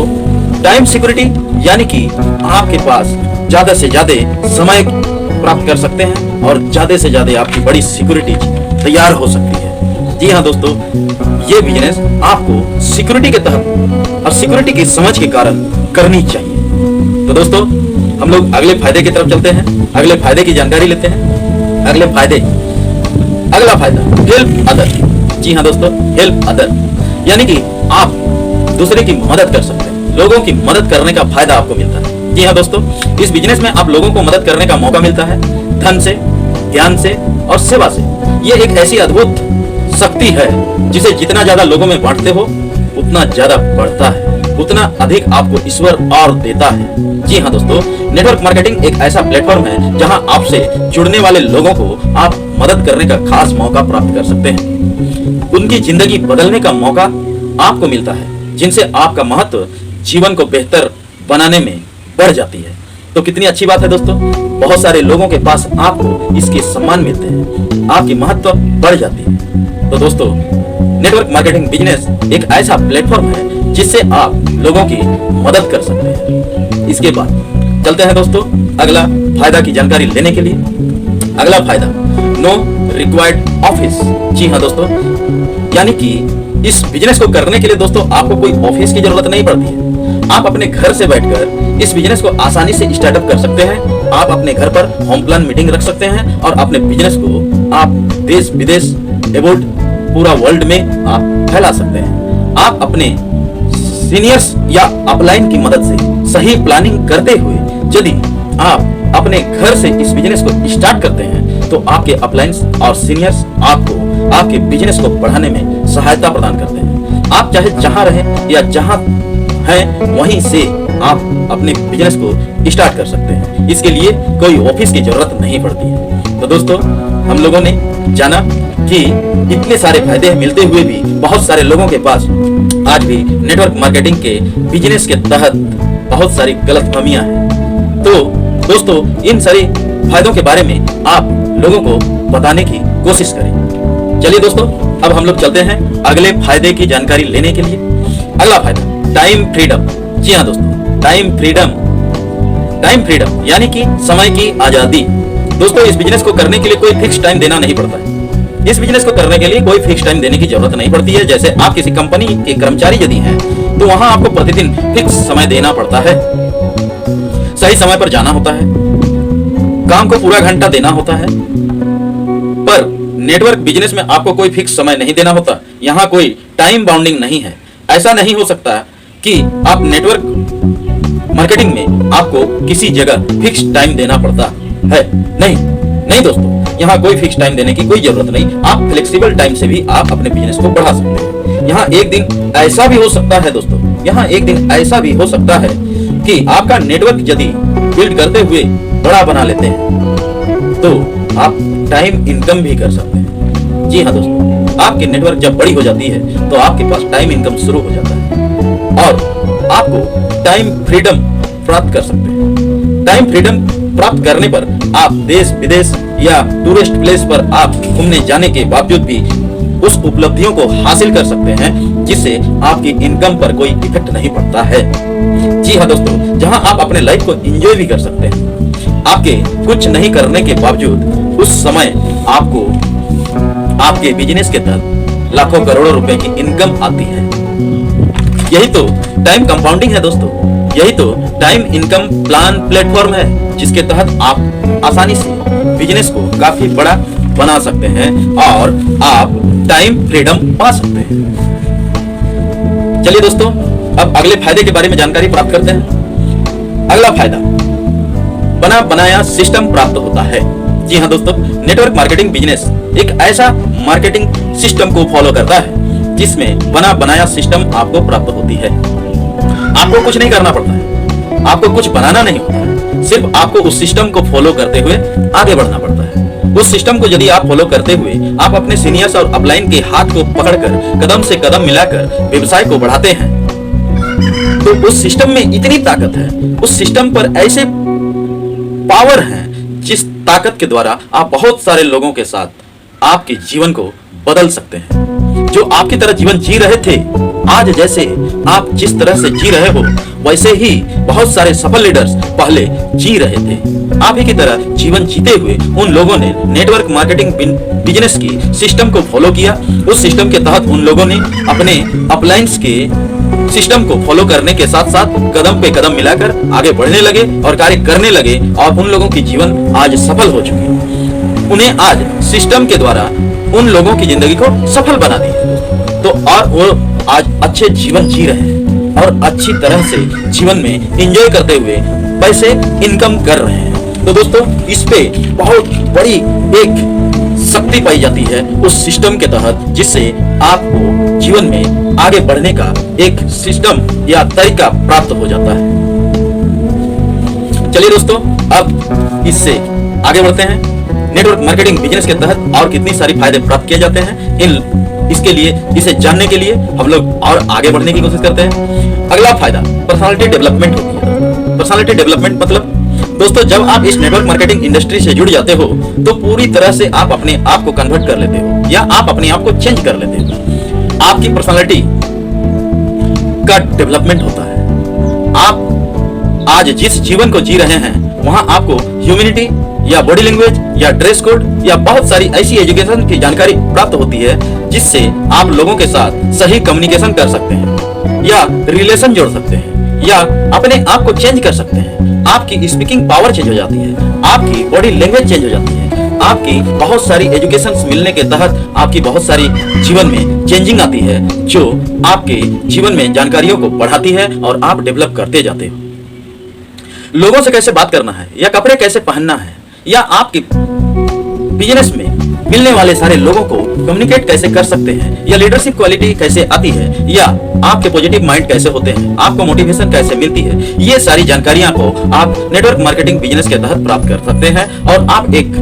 टाइम सिक्योरिटी यानी कि आपके पास ज्यादा से ज्यादा समय प्राप्त कर सकते हैं और ज्यादा से ज्यादा आपकी बड़ी सिक्योरिटी तैयार हो सकती है। जी हाँ दोस्तों, ये बिजनेस आपको सिक्योरिटी के तहत और सिक्योरिटी की समझ के कारण करनी चाहिए। तो दोस्तों हम लोग अगले फायदे की तरफ चलते हैं, अगले फायदे की जानकारी लेते हैं। अगला फायदा हेल्प अदर। जी हाँ दोस्तों, हेल्प अदर यानी कि आप दूसरे की मदद कर सकते हैं। लोगों की मदद करने का फायदा आपको मिलता है। जी हाँ दोस्तों, इस बिजनेस में आप लोगों को मदद करने का मौका मिलता है, धन से, ज्ञान से और सेवा से। ये एक ऐसी अद्भुत शक्ति है जिसे जितना ज्यादा लोगों में बांटते हो उतना ज्यादा बढ़ता है, उतना अधिक आपको ईश्वर और देता है। जी हाँ दोस्तों, नेटवर्क मार्केटिंग एक ऐसा प्लेटफॉर्म है जहां आपसे जुड़ने वाले लोगों को आप मदद करने का खास मौका प्राप्त कर सकते हैं। उनकी जिंदगी बदलने का मौका आपको मिलता है, जिनसे आपका महत्व जीवन को बेहतर बनाने में बढ़ जाती है। तो कितनी अच्छी बात है दोस्तों, बहुत सारे लोगों के पास आपको इसके सम्मान मिलते हैं, आपकी महत्व बढ़ जाती है। तो दोस्तों नेटवर्क मार्केटिंग बिजनेस एक ऐसा प्लेटफॉर्म है जिससे आप लोगों की मदद कर सकते हैं। इसके बाद चलते हैं दोस्तों अगला फायदा की जानकारी लेने के लिए। अगला फायदा नो रिक्वायर्ड ऑफिस। जी हाँ दोस्तों, यानी कि इस बिजनेस को करने के लिए दोस्तों आपको कोई ऑफिस की जरूरत नहीं पड़ती है। आप अपने घर से बैठकर इस बिजनेस को आसानी से स्टार्टअप कर सकते हैं। आप अपने घर पर होम प्लान मीटिंग रख सकते हैं और अपने बिजनेस को आप देश विदेश एबोर्ड पूरा वर्ल्ड में आप फैला सकते हैं। आप अपने सीनियर्स या अपलाइन की मदद से सही प्लानिंग करते हुए यदि आप अपने घर से इस बिजनेस को स्टार्ट करते हैं तो आपके अपलाइंस और सीनियर्स आपको आपके बिजनेस को बढ़ाने में सहायता प्रदान करते हैं। आप चाहे जहां रहें या जहां हैं वहीं से आप अपने बिजनेस को स्टार्ट कर सकते हैं। इसके लिए कोई ऑफिस की जरूरत नहीं पड़ती है। तो दोस्तों, हम लोगों ने जाना कि इतने सारे फायदे मिलते हुए भी बहुत सारे लोगों के पास आज भी नेटवर्क मार्केटिंग के बिजनेस के तहत बहुत सारी गलतफहमियां हैं। तो दोस्तों, इन सारे फायदों के बारे में आप लोगों को बताने की कोशिश करें। चलिए दोस्तों, अब हम लोग चलते हैं अगले फायदे की जानकारी लेने के लिए। अगला फायदा, टाइम फ्रीडम। जी हाँ दोस्तों, टाइम फ्रीडम यानी कि समय की आजादी। दोस्तों, इस बिजनेस को करने के लिए कोई फिक्स टाइम देना नहीं पड़ता है। इस बिजनेस को करने के लिए कोई फिक्स टाइम देने की जरूरत नहीं पड़ती है। जैसे आप किसी कंपनी के कर्मचारी यदि हैं तो वहां आपको प्रतिदिन फिक्स समय देना पड़ता है, सही समय पर जाना होता है, काम को पूरा घंटा देना होता है। पर नेटवर्क बिजनेस में आपको कोई फिक्स समय नहीं देना होता। यहाँ कोई टाइम बाउंडिंग नहीं है। ऐसा नहीं हो सकता कि आप नेटवर्क मार्केटिंग में आपको किसी जगह फिक्स टाइम देना पड़ता है। नहीं दोस्तों, यहाँ कोई फिक्स टाइम देने की कोई जरूरत नहीं। आप फ्लेक्सिबल टाइम से भी आप अपने बिजनेस को बढ़ा सकते हैं। यहाँ एक दिन ऐसा भी हो सकता है दोस्तों, यहाँ एक दिन ऐसा भी हो सकता है कि आपका नेटवर्क यदि बिल्ड करते हुए बड़ा बना लेते हैं तो आप टाइम इनकम भी कर सकते हैं। जी हाँ दोस्तों, आपकी नेटवर्क जब बड़ी हो जाती है तो आपके पास टाइम इनकम शुरू हो जाता है और आपको टाइम फ्रीडम प्राप्त कर सकते हैं। टाइम फ्रीडम प्राप्त करने पर आप देश विदेश या टूरिस्ट प्लेस पर आप घूमने जाने के बावजूद भी उस उपलब्धियों को हासिल कर सकते हैं जिससे आपकी इनकम पर कोई इफेक्ट नहीं पड़ता है। जी हाँ दोस्तों, जहां आप अपने लाइफ को एंजॉय भी कर सकते हैं। आपके कुछ नहीं करने के बावजूद उस समय आपको आपके बिजनेस के तहत लाखों करोड़ों रुपए की इनकम आती है। यही तो टाइम कंपाउंडिंग है दोस्तों। यही तो टाइम इनकम प्लान प्लेटफॉर्म है जिसके तहत आप आसानी से बिजनेस को काफी बड़ा बना सकते हैं और आप टाइम फ्रीडम पा सकते हैं। चलिए दोस्तों, अब अगले फायदे के बारे में जानकारी प्राप्त करते हैं। अगला फायदा, बना बनाया सिस्टम प्राप्त होता है। जी हाँ दोस्तों, नेटवर्क मार्केटिंग बिजनेस एक ऐसा मार्केटिंग सिस्टम को फॉलो करता है जिसमें बना बनाया सिस्टम आपको प्राप्त होती है। आपको कुछ नहीं करना पड़ता है, आपको कुछ बनाना नहीं होता है, सिर्फ आपको उस सिस्टम को फॉलो करते हुए आगे बढ़ना पड़ता है। उस सिस्टम को यदि आप फॉलो करते हुए आप अपने सीनियर्स और अपलाइन के हाथ को पकड़कर कदम से कदम मिलाकर व्यवसाय को बढ़ाते हैं तो उस सिस्टम में इतनी ताकत है, उस सिस्टम पर ऐसे पावर है जिस ताकत के द्वारा आप बहुत सारे लोगों के साथ आपके जीवन को बदल सकते हैं। जो आपकी तरह जीवन जी रहे थे, आज जैसे आप जिस तरह से जी रहे हो वैसे ही बहुत सारे सफल लीडर्स पहले जी रहे थे। आप ही की तरह जीवन जीते हुए उन लोगों ने नेटवर्क मार्केटिंग बिजनेस की सिस्टम को फॉलो किया। उस सिस्टम के तहत उन लोगों ने अपने अपलाइंस के सिस्टम को फॉलो करने के साथ साथ कदम पे कदम मिलाकर आगे बढ़ने लगे और कार्य करने लगे और उन लोगों की जीवन आज सफल हो चुकी है। उन्हें आज सिस्टम के द्वारा उन लोगों की जिंदगी को सफल बना दिया तो और वो आज अच्छे जीवन जी रहे हैं और अच्छी तरह से जीवन में एंजॉय करते हुए पैसे इनकम कर रहे हैं। तो दोस्तों, इस पे बहुत बड़ी एक शक्ति पाई जाती है उस सिस्टम के तहत जिससे आपको जीवन में आगे बढ़ने का एक सिस्टम या तरीका प्राप्त हो जाता है। चलिए दोस्तों, अब इससे आगे बढ़ते हैं। नेटवर्क मार्केटिंग बिजनेस के तहत और कितनी सारी फायदे प्राप्त किए जाते हैं, इसके लिए इसे जानने के लिए हम लोग और आगे बढ़ने की कोशिश करते हैं। अगला फायदा पर्सनालिटी डेवलपमेंट होती है। पर्सनालिटी डेवलपमेंट मतलब दोस्तों, जब आप इस नेटवर्क मार्केटिंग इंडस्ट्री से जुड़ जाते हो तो पूरी तरह से आप अपने आप को कन्वर्ट कर लेते हो या आप अपने आप को चेंज कर लेते हो। आपकी पर्सनालिटी का डेवलपमेंट होता है। आप आज जिस जीवन को जी रहे हैं वहां आपको ह्यूमैनिटी या बॉडी लैंग्वेज या ड्रेस कोड या बहुत सारी ऐसी एजुकेशन की जानकारी प्राप्त होती है जिससे आप लोगों के साथ सही कम्युनिकेशन कर सकते हैं या रिलेशन जोड़ सकते हैं। या अपने आप को चेंज कर सकते हैं। आपकी स्पीकिंग पावर चेंज हो जाती है, आपकी बॉडी लैंग्वेज चेंज हो जाती है, आपकी बहुत सारी एजुकेशंस मिलने के तहत आपकी बहुत सारी जीवन में चेंजिंग आती है, जो आपके जीवन में जानकारियों को बढ़ाती है और आप डेवलप करते जाते हो। लोगों से कैसे बात करना है, या कपड़े कैसे पहनना है, या आपके बिजनेस में मिलने वाले सारे लोगों को कम्युनिकेट कैसे कर सकते हैं, या लीडरशिप क्वालिटी कैसे आती है, या आपके पॉजिटिव माइंड कैसे होते हैं, आपको मोटिवेशन कैसे मिलती है, ये सारी जानकारियां को आप नेटवर्क मार्केटिंग बिजनेस के तहत प्राप्त कर सकते हैं। और आप एक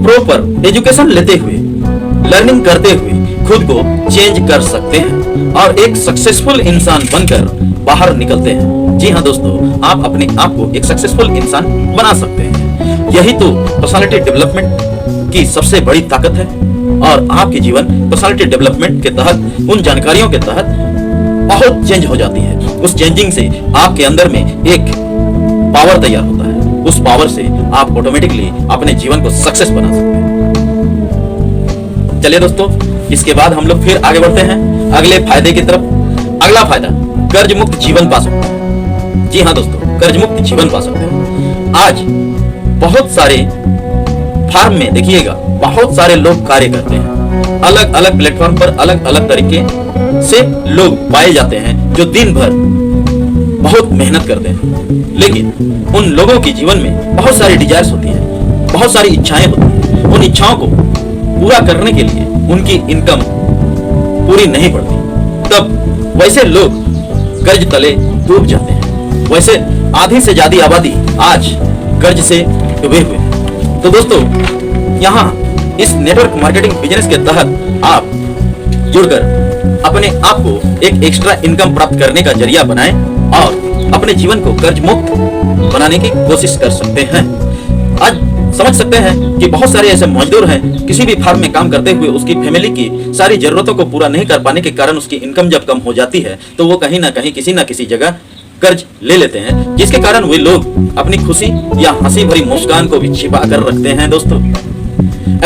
प्रॉपर एजुकेशन लेते हुए, लर्निंग करते हुए खुद को चेंज कर सकते हैं और एक सक्सेसफुल इंसान बनकर बाहर निकलते हैं। जी हाँ दोस्तों, आप अपने आप को एक सक्सेसफुल इंसान बना सकते हैं। यही तो पर्सनालिटी डेवलपमेंट की सबसे बड़ी ताकत है। और आपकी जीवन पर्सनालिटी डेवलपमेंट के तहत, उन जानकारियों के तहत बहुत चेंज हो जाती है। उस चेंजिंग से आपके अंदर में एक पावर तैयार होता है। उस पावर से आप ऑटोमेटिकली अपने जीवन को सक्सेस बना सकते हैं। चलिए दोस्तों, इसके बाद हम लोग फिर आगे बढ़ते हैं अगले फायदे की तरफ। अगला फायदा, कर्ज मुक्त जीवन पा सकते हैं। जी हाँ दोस्तों, कर्ज मुक्त जीवन पा सकते हैं। आज बहुत सारे फार्म में देखिएगा, बहुत सारे लोग कार्य करते हैं। अलग अलग प्लेटफॉर्म पर अलग अलग तरीके से लोग पाए जाते हैं जो दिन भर बहुत मेहनत करते हैं, लेकिन उन लोगों के जीवन में बहुत सारी डिजायर्स होती है, बहुत सारी इच्छाएं होती हैं। उन इच्छाओं को पूरा करने के लिए उनकी इनकम पूरी नहीं पड़ती, तब वैसे लोग कर्ज तले डूब जाते हैं। वैसे आधी से ज्यादा आबादी आज कर्ज से डूबे हुए हैं। तो दोस्तों, यहाँ इस नेटवर्क मार्केटिंग बिजनेस के तहत आप जुड़कर अपने आप को एक एक्स्ट्रा इनकम प्राप्त करने का जरिया बनाएं और अपने जीवन को कर्ज मुक्त बनाने की कोशिश कर सकते हैं। आज समझ सकते हैं कि बहुत सारे ऐसे मजदूर हैं, किसी भी फार्म में काम करते हुए उसकी फैमिली की सारी जरूरतों को पूरा नहीं कर पाने के कारण उसकी इनकम जब कम हो जाती है तो वो कहीं ना कहीं किसी ना किसी जगह कर्ज ले लेते हैं, जिसके कारण वे लोग अपनी खुशी या हंसी भरी मुस्कान को भी छिपा कर रखते हैं। दोस्तों,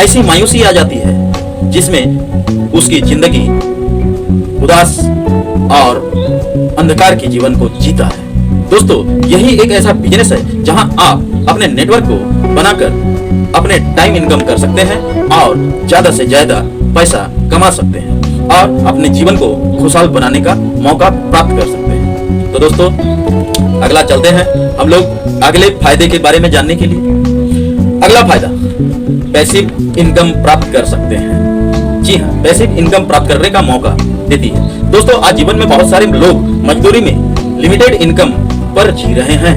ऐसी मायूसी आ जाती है जिसमें उसकी जिंदगी उदास और अंधकार के जीवन को जीता है। दोस्तों, यही एक ऐसा बिजनेस है जहां आप अपने नेटवर्क को बनाकर अपने टाइम इनकम कर सकते हैं और ज्यादा से ज्यादा पैसा कमा सकते हैं और अपने जीवन को खुशहाल बनाने का मौका प्राप्त कर सकते हैं। तो दोस्तों, अगला चलते हैं हम लोग अगले फायदे के बारे में जानने के लिए। अगला फायदा, पैसिव इनकम प्राप्त कर सकते हैं। जी हाँ, पैसिव इनकम प्राप्त करने का मौका देती है। दोस्तों, आज जीवन में बहुत सारे लोग मजदूरी में लिमिटेड इनकम पर जी रहे हैं।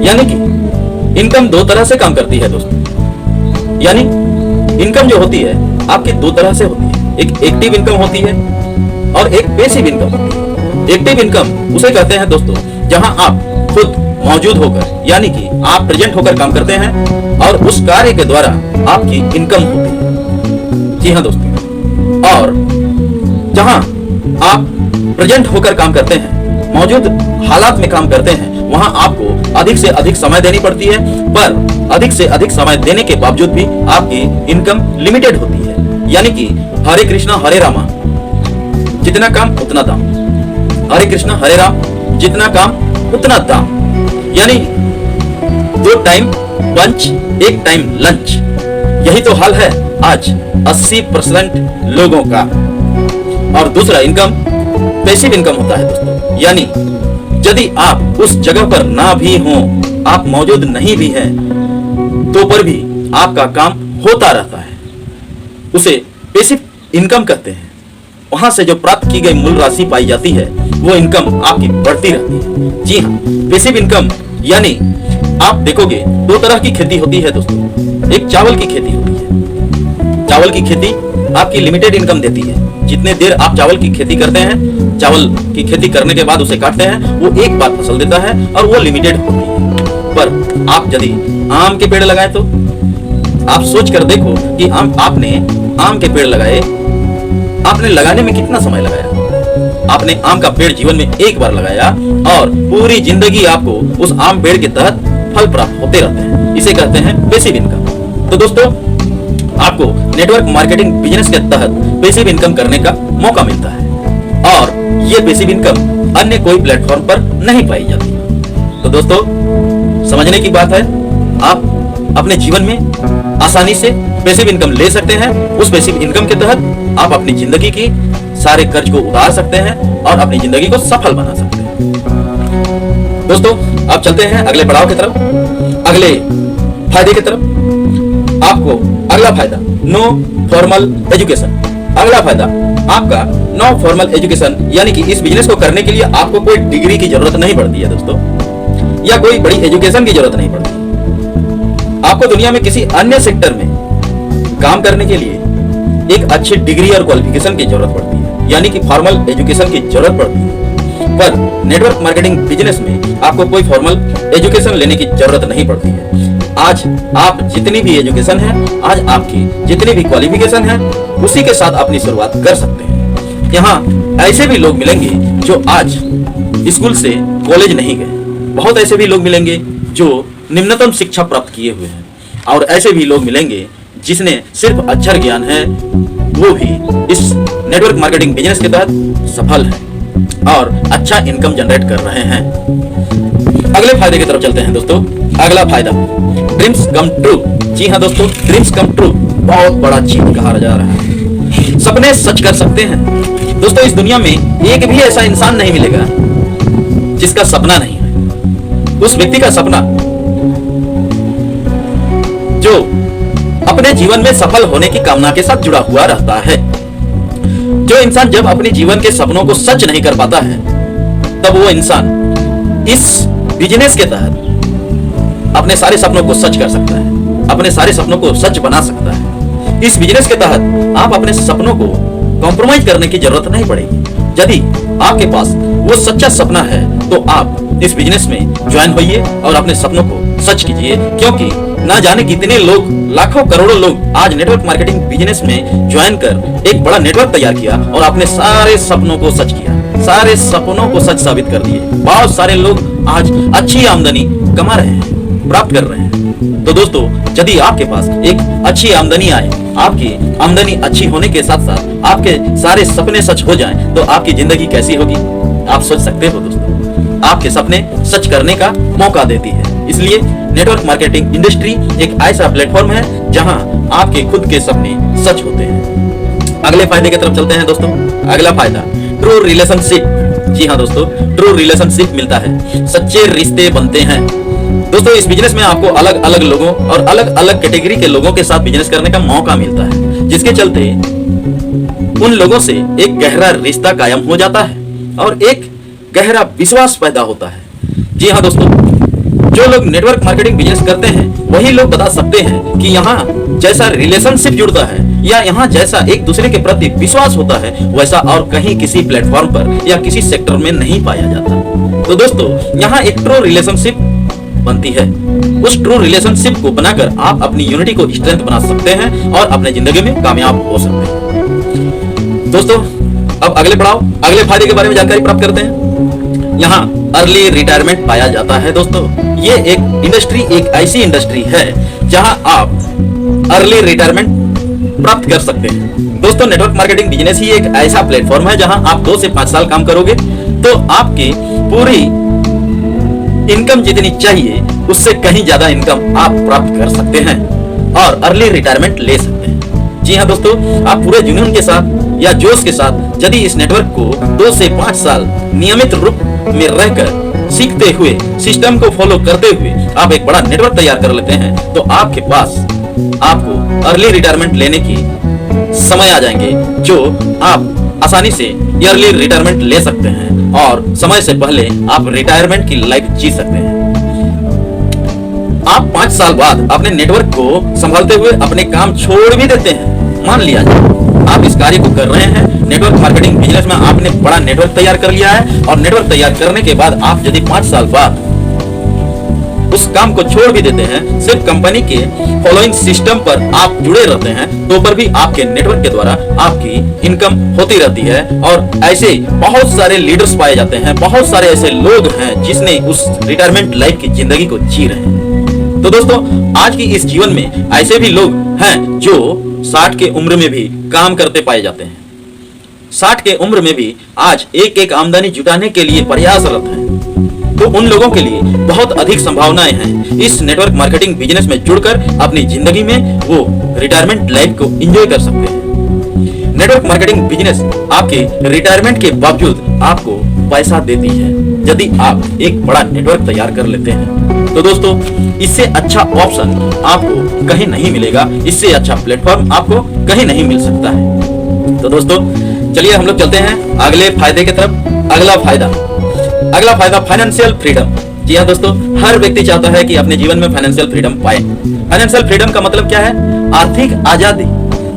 यानी कि इनकम दो तरह से काम करती है दोस्तों। यानी इनकम जो होती है आपकी दो तरह से होती है, एक एक्टिव इनकम होती है और एक पैसिव इनकम होती है। एक्टिव इनकम उसे कहते हैं दोस्तों जहां आप खुद मौजूद होकर, यानी कि आप प्रेजेंट होकर काम करते हैं और उस कार्य के द्वारा आपकी इनकम होती है। जी हाँ दोस्तों, और जहां आप प्रेजेंट होकर काम करते हैं, मौजूद हालात में काम करते हैं, वहां आपको अधिक से अधिक समय देनी पड़ती है, पर अधिक से अधिक समय देने के बावजूद भी आपकी इनकम लिमिटेड होती है। यानी कि हरे कृष्णा हरे रामा, जितना काम उतना दाम। हरे कृष्णा हरे राम, जितना काम उतना दाम। यानी 2 टाइम पंच, 1 टाइम लंच। यही तो हाल है आज 80% लोगों का। और दूसरा इनकम पैसिव इनकम होता है दोस्तों। यानी यदि आप उस जगह पर ना भी हो, आप मौजूद नहीं भी हैं, तो पर भी आपका काम होता रहता है, उसे पैसिव इनकम कहते हैं। वहां से जो प्राप्त की गई मूल राशि पाई जाती है वो इनकम आपकी बढ़ती रहती है। जी हाँ, पैसिव इनकम यानी आप देखोगे 2 तरह की खेती होती है दोस्तों। एक चावल की खेती होती है। चावल की खेती आपकी लिमिटेड इनकम देती है। जितने देर आप चावल की खेती करते हैं, चावल की खेती करने के बाद उसे काटते हैं, वो एक बार फसल देता है और वो लिमिटेड होती है। पर आप यदि आम के पेड़ लगाए तो आप सोच कर देखो कि आपने आम के पेड़ लगाए, आपने लगाने में कितना समय लगाया? आपने आम का पेड़ जीवन में एक बार लगाया और पूरी जिंदगी आपको उस आम पेड़ के तहत फल प्राप्त होते रहते हैं। इसे कहते हैं पैसिव इनकम। तो दोस्तों, आपको नेटवर्क मार्केटिंग बिजनेस के तहत पैसिव इनकम करने का मौका मिलता है और ये पैसिव इनकम अन्य कोई प्लेटफॉर्म पर नहीं पाई जाती। तो दोस्तों, समझने की बात है, आप अपने जीवन में आसानी से पैसिव इनकम ले सकते हैं। उस पैसिव इनकम के तहत आप अपनी जिंदगी की सारे कर्ज को उतार सकते हैं और अपनी जिंदगी को सफल बना सकते हैं। दोस्तों, आप चलते हैं अगले पड़ाव की तरफ, अगले फायदे की तरफ। आपको अगला फायदा, नो फॉर्मल एजुकेशन। अगला फायदा आपका नो फॉर्मल एजुकेशन, यानी कि इस बिजनेस को करने के लिए आपको कोई डिग्री की जरूरत नहीं पड़ती है दोस्तों, या कोई बड़ी एजुकेशन की जरूरत नहीं पड़ती। आपको दुनिया में किसी अन्य सेक्टर में काम करने के लिए एक अच्छी डिग्री और क्वालिफिकेशन की जरूरत पड़ती है, यानी कि फॉर्मल एजुकेशन की जरूरत पड़ती है। पर नेटवर्क मार्केटिंग बिजनेस में आपको कोई फॉर्मल एजुकेशन लेने की जरूरत नहीं पड़ती है। आज आप जितनी भी एजुकेशन है, आज आपकी जितनी भी क्वालिफिकेशन है, उसी के साथ अपनी शुरुआत कर सकते हैं। यहाँ ऐसे भी लोग मिलेंगे जो आज स्कूल से कॉलेज नहीं गए, बहुत ऐसे भी लोग मिलेंगे जो निम्नतम शिक्षा प्राप्त किए हुए हैं, और ऐसे भी लोग मिलेंगे जिसने सिर्फ अक्षर ज्ञान है, वो भी इस नेटवर्क मार्केटिंग बिजनेस के तहत सफल है और अच्छा इनकम जनरेट कर रहे हैं। अगले फायदे की तरफ चलते हैं दोस्तों। अगला फायदा, ड्रीम्स कम ट्रू। जी हाँ दोस्तों, ड्रीम्स कम ट्रू बहुत बड़ा चीज कहा जा रहा है। सपने सच कर सकते हैं दोस्तों। इस दुनिया में एक भी ऐसा इंसान नहीं मिलेगा जिसका सपना नहीं है। उस व्यक्ति का सपना जो अपने जीवन में सफल होने की कामना के साथ जुड़ा हुआ रहता है। जो इंसान जब अपने जीवन के सपनों को सच नहीं कर पाता है, तब वो इंसान इस बिजनेस के तहत अपने सारे सपनों को सच कर सकता है, अपने सारे सपनों को सच बना सकता है। इस बिजनेस के तहत आप अपने सपनों को कॉम्प्रोमाइज करने की जरूरत नहीं पड़ेगी। यदि आपके पास वो सच्चा सपना है तो आप इस बिजनेस में ज्वाइन होइए और अपने सपनों को सच कीजिए, क्योंकि ना जाने कितने लोग, लाखों करोड़ों लोग आज नेटवर्क मार्केटिंग बिजनेस में ज्वाइन कर एक बड़ा नेटवर्क तैयार किया और अपने सारे सपनों को सच किया, सारे सपनों को सच साबित कर दिए। बहुत सारे लोग आज अच्छी आमदनी कमा रहे हैं, प्राप्त कर रहे हैं। तो दोस्तों, यदि आपके पास एक अच्छी आमदनी आए, आपकी आमदनी अच्छी होने के साथ साथ आपके सारे सपने सच हो जाएं, तो आपकी जिंदगी कैसी होगी आप सोच सकते हो दोस्तों। आपके सपने सच करने का मौका देती है। इसलिए नेटवर्क मार्केटिंग इंडस्ट्री एक ऐसा प्लेटफॉर्म है जहां आपके खुद के सपने सच होते हैं। अगले फायदे की तरफ चलते हैं दोस्तों। अगला फायदा, ट्रू रिलेशनशिप। जी हाँ दोस्तों, ट्रू रिलेशनशिप मिलता है, सच्चे रिश्ते बनते हैं। दोस्तों, इस बिजनेस में आपको अलग अलग लोगों और अलग अलग कैटेगरी के लोगों के साथ बिजनेस करने का मौका मिलता है, जिसके चलते उन लोगों से एक गहरा रिश्ता कायम हो जाता है और एक गहरा विश्वास पैदा होता है। जी हाँ दोस्तों, जो लोग नेटवर्क मार्केटिंग बिजनेस करते हैं वही लोग बता सकते हैं कि यहाँ जैसा रिलेशनशिप जुड़ता है या यहाँ जैसा एक दूसरे के प्रति विश्वास होता है, वैसा और कहीं किसी प्लेटफॉर्म पर या किसी सेक्टर में नहीं पाया जाता। तो दोस्तों, यहाँ एक ट्रू रिलेशनशिप बनती है। उस ट्रू रिलेशनशिप को बनाकर आप अपनी यूनिटी को स्ट्रेंथ बना सकते हैं और अपने जिंदगी में कामयाब हो सकते हैं। दोस्तों, अब अगले पड़ाव, अगले फायदे के बारे में जानकारी प्राप्त करते हैं। यहाँ अर्ली रिटायरमेंट पाया जाता है। दोस्तों, ये एक इंडस्ट्री, एक ऐसी इंडस्ट्री है जहां आप अर्ली रिटायरमेंट प्राप्त कर सकते हैं। दोस्तों, नेटवर्क मार्केटिंग बिजनेस ही एक ऐसा प्लेटफॉर्म है जहां आप 2 से 5 साल काम करोगे तो आपकी पूरी इनकम जितनी चाहिए उससे कहीं ज्यादा इनकम आप प्राप्त कर सकते हैं और अर्ली रिटायरमेंट ले सकते हैं। जी हाँ दोस्तों, आप पूरे जुनून के साथ या जोश के साथ यदि इस नेटवर्क को 2 से 5 साल नियमित रूप में रहकर सीखते हुए, सिस्टम को फॉलो करते हुए आप एक बड़ा नेटवर्क तैयार कर लेते हैं, तो आपके पास आपको अर्ली रिटायरमेंट लेने की समय आ जाएंगे, जो आप आसानी से अर्ली रिटायरमेंट ले सकते हैं और समय से पहले आप रिटायरमेंट की लाइफ जी सकते हैं। आप 5 साल बाद अपने नेटवर्क को संभालते हुए अपने काम छोड़ भी देते हैं। मान लिया जाए आप इस कार्य को कर रहे हैं, नेटवर्क मार्केटिंग बिजनेस में आपने बड़ा नेटवर्क तैयार कर लिया है और नेटवर्क तैयार करने के बाद आप यदि 5 साल बाद उस काम को छोड़ भी देते हैं, सिर्फ कंपनी के फॉलोइंग सिस्टम पर आप जुड़े रहते हैं, तो पर भी आपके नेटवर्क के द्वारा आपकी इनकम होती रहती है। और ऐसे बहुत सारे लीडर्स पाए जाते हैं, बहुत सारे ऐसे लोग हैं जिसने उस रिटायरमेंट लाइफ की जिंदगी को जी रहे हैं। तो दोस्तों, आज की इस जीवन में ऐसे भी लोग हैं जो 60 के उम्र में भी काम करते पाए जाते हैं। 60 के उम्र में भी आज एक एक आमदनी जुटाने के लिए प्रयासरत हैं, तो उन लोगों के लिए बहुत अधिक संभावनाएं हैं इस नेटवर्क मार्केटिंग बिजनेस में जुड़कर अपनी जिंदगी में वो रिटायरमेंट लाइफ को एंजॉय कर सकते हैं। नेटवर्क मार्केटिंग बिजनेस आपके रिटायरमेंट के बावजूद आपको पैसा देती है यदि आप एक बड़ा नेटवर्क तैयार कर लेते हैं। तो दोस्तों, इससे अच्छा ऑप्शन आपको कहीं नहीं मिलेगा, इससे अच्छा प्लेटफॉर्म आपको कहीं नहीं मिल सकता है। तो दोस्तों, चलिए हम लोग चलते हैं अगले फायदे की तरफ। अगला फायदा फाइनेंशियल फ्रीडम। जी हाँ दोस्तों, हर व्यक्ति चाहता है कि अपने जीवन में फाइनेंशियल फ्रीडम पाए। फाइनेंशियल फ्रीडम का मतलब क्या है? आर्थिक आजादी।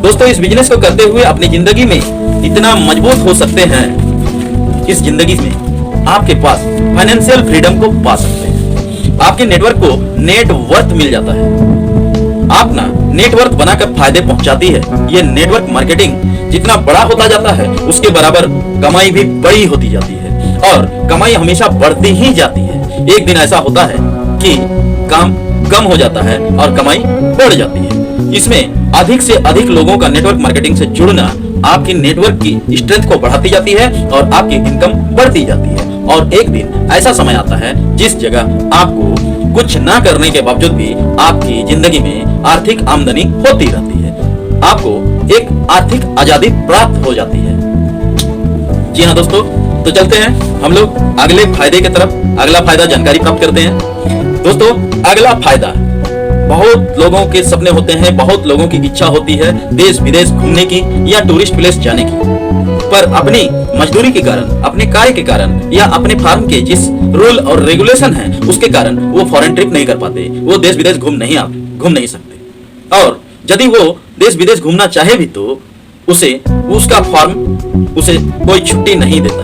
दोस्तों, इस बिजनेस को करते हुए अपनी जिंदगी में इतना मजबूत हो सकते हैं, इस जिंदगी में आपके पास फाइनेंशियल फ्रीडम को पा सकते हैं। आपके नेटवर्क को नेट वर्थ मिल जाता है। आप ना नेटवर्क बनाकर फायदे पहुंचाती है। ये नेटवर्क मार्केटिंग जितना बड़ा होता जाता है उसके बराबर कमाई भी बड़ी होती जाती है और कमाई हमेशा बढ़ती ही जाती है। एक दिन ऐसा होता है कि काम कम हो जाता है और कमाई बढ़ जाती है। इसमें अधिक से अधिक लोगों का नेटवर्क मार्केटिंग से जुड़ना आपकी नेटवर्क की स्ट्रेंथ को बढ़ाती जाती है और आपकी इनकम बढ़ती जाती है। और एक दिन ऐसा समय आता है जिस जगह आपको कुछ ना करने के बावजूद भी आपकी जिंदगी में आर्थिक आमदनी होती रहती है। आपको एक आर्थिक आजादी प्राप्त हो जाती है। जी हाँ दोस्तों, तो चलते हैं हम लोग अगले फायदे की तरफ। अगला फायदा जानकारी प्राप्त करते हैं। दोस्तों, अगला फायदा, बहुत लोगों के सपने होते हैं, बहुत लोगों की इच्छा होती है देश विदेश घूमने की या टूरिस्ट प्लेस जाने की, पर अपनी मजदूरी के कारण, अपने कार्य के कारण या अपने फार्म के जिस रूल और रेगुलेशन है उसके कारण वो फॉरेन ट्रिप नहीं कर पाते, वो देश विदेश घूम नहीं सकते। और यदि वो देश विदेश घूमना चाहे भी तो उसका फॉर्म उसे कोई छुट्टी नहीं देता।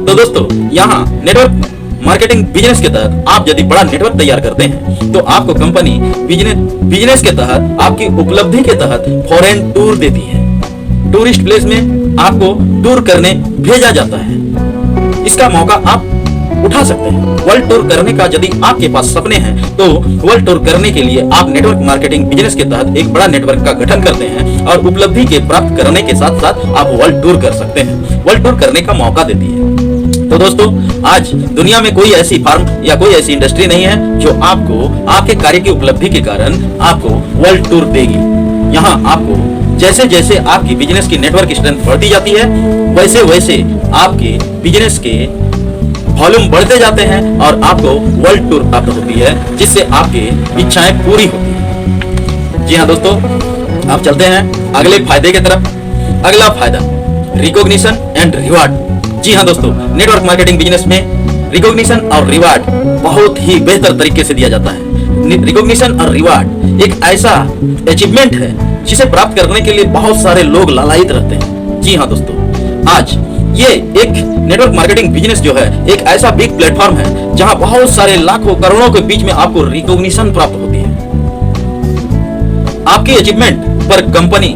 तो दोस्तों, यहाँ नेटवर्क मार्केटिंग बिजनेस के तहत आप यदि बड़ा नेटवर्क तैयार करते हैं तो आपको कंपनी बिजनेस के तहत, आपकी उपलब्धि के तहत फॉरेन टूर देती है। टूरिस्ट प्लेस में आपको टूर करने भेजा जाता है। इसका मौका आप उठा सकते हैं। वर्ल्ड टूर करने का यदि आपके पास सपने हैं तो वर्ल्ड टूर करने के लिए आप नेटवर्क मार्केटिंग बिजनेस के तहत एक बड़ा नेटवर्क का गठन करते हैं और उपलब्धि के प्राप्त करने के साथ साथ आप वर्ल्ड टूर कर सकते हैं। वर्ल्ड टूर करने का मौका देती है। तो दोस्तों, आज दुनिया में कोई ऐसी फार्म या कोई ऐसी इंडस्ट्री नहीं है जो आपको आपके कार्य की उपलब्धि के कारण आपको वर्ल्ड टूर देगी। यहाँ आपको जैसे जैसे आपकी बिजनेस की नेटवर्क स्ट्रेंथ बढ़ती जाती है वैसे वैसे आपके बिजनेस के वॉल्यूम बढ़ते जाते हैं और आपको वर्ल्ड टूर प्राप्त होती है, जिससे आपकी इच्छाएं पूरी होती हैं। जी हाँ दोस्तों, आप चलते हैं अगले फायदे की तरफ। अगला फायदा, रिकॉग्निशन एंड रिवार्ड। जी हाँ दोस्तों, नेटवर्क मार्केटिंग बिजनेस में रिकॉग्निशन और रिवार्ड बहुत ही बेहतर तरीके से दिया जाता है। रिकॉग्निशन और रिवार्ड एक ऐसा अचीवमेंट है जिसे प्राप्त करने के लिए बहुत सारे लोग लालायित रहते हैं। जी हाँ दोस्तों, आज ये एक नेटवर्क मार्केटिंग बिजनेस जो है एक ऐसा बिग प्लेटफॉर्म है जहां बहुत सारे लाखों करोड़ों के बीच में आपको रिकॉग्निशन प्राप्त होती है। आपके अचीवमेंट पर कंपनी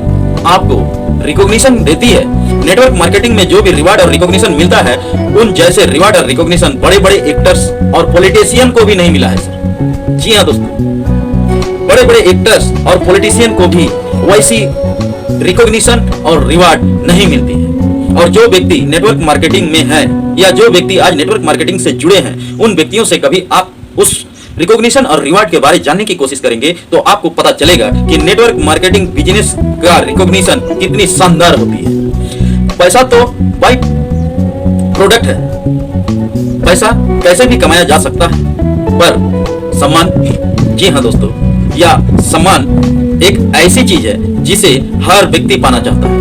आपको रिकॉग्निशन देती है। नेटवर्क मार्केटिंग में जो भी रिवार्ड और रिकॉग्निशन मिलता है, उन जैसे रिवार्ड और रिकॉग्निशन बड़े बड़े एक्टर्स और पॉलिटिशियन को भी नहीं मिला है सर। जी हाँ दोस्तों, बड़े बड़े एक्टर्स और पॉलिटिशियन को भी वैसी रिकॉग्निशन और रिवार्ड नहीं मिलती है। और जो व्यक्ति नेटवर्क मार्केटिंग में है या जो व्यक्ति आज नेटवर्क मार्केटिंग से जुड़े हैं, उन व्यक्तियों से कभी आप उस रिकॉग्निशन और रिवार्ड के बारे में जानने की कोशिश करेंगे तो आपको पता चलेगा कि नेटवर्क मार्केटिंग बिजनेस का रिकॉग्निशन कितनी शानदार होती है। पैसा तो बाय प्रोडक्ट है, पैसा कैसे भी कमाया जा सकता है, पर सम्मान, जी हाँ दोस्तों, या सम्मान एक ऐसी चीज है जिसे हर व्यक्ति पाना चाहता है।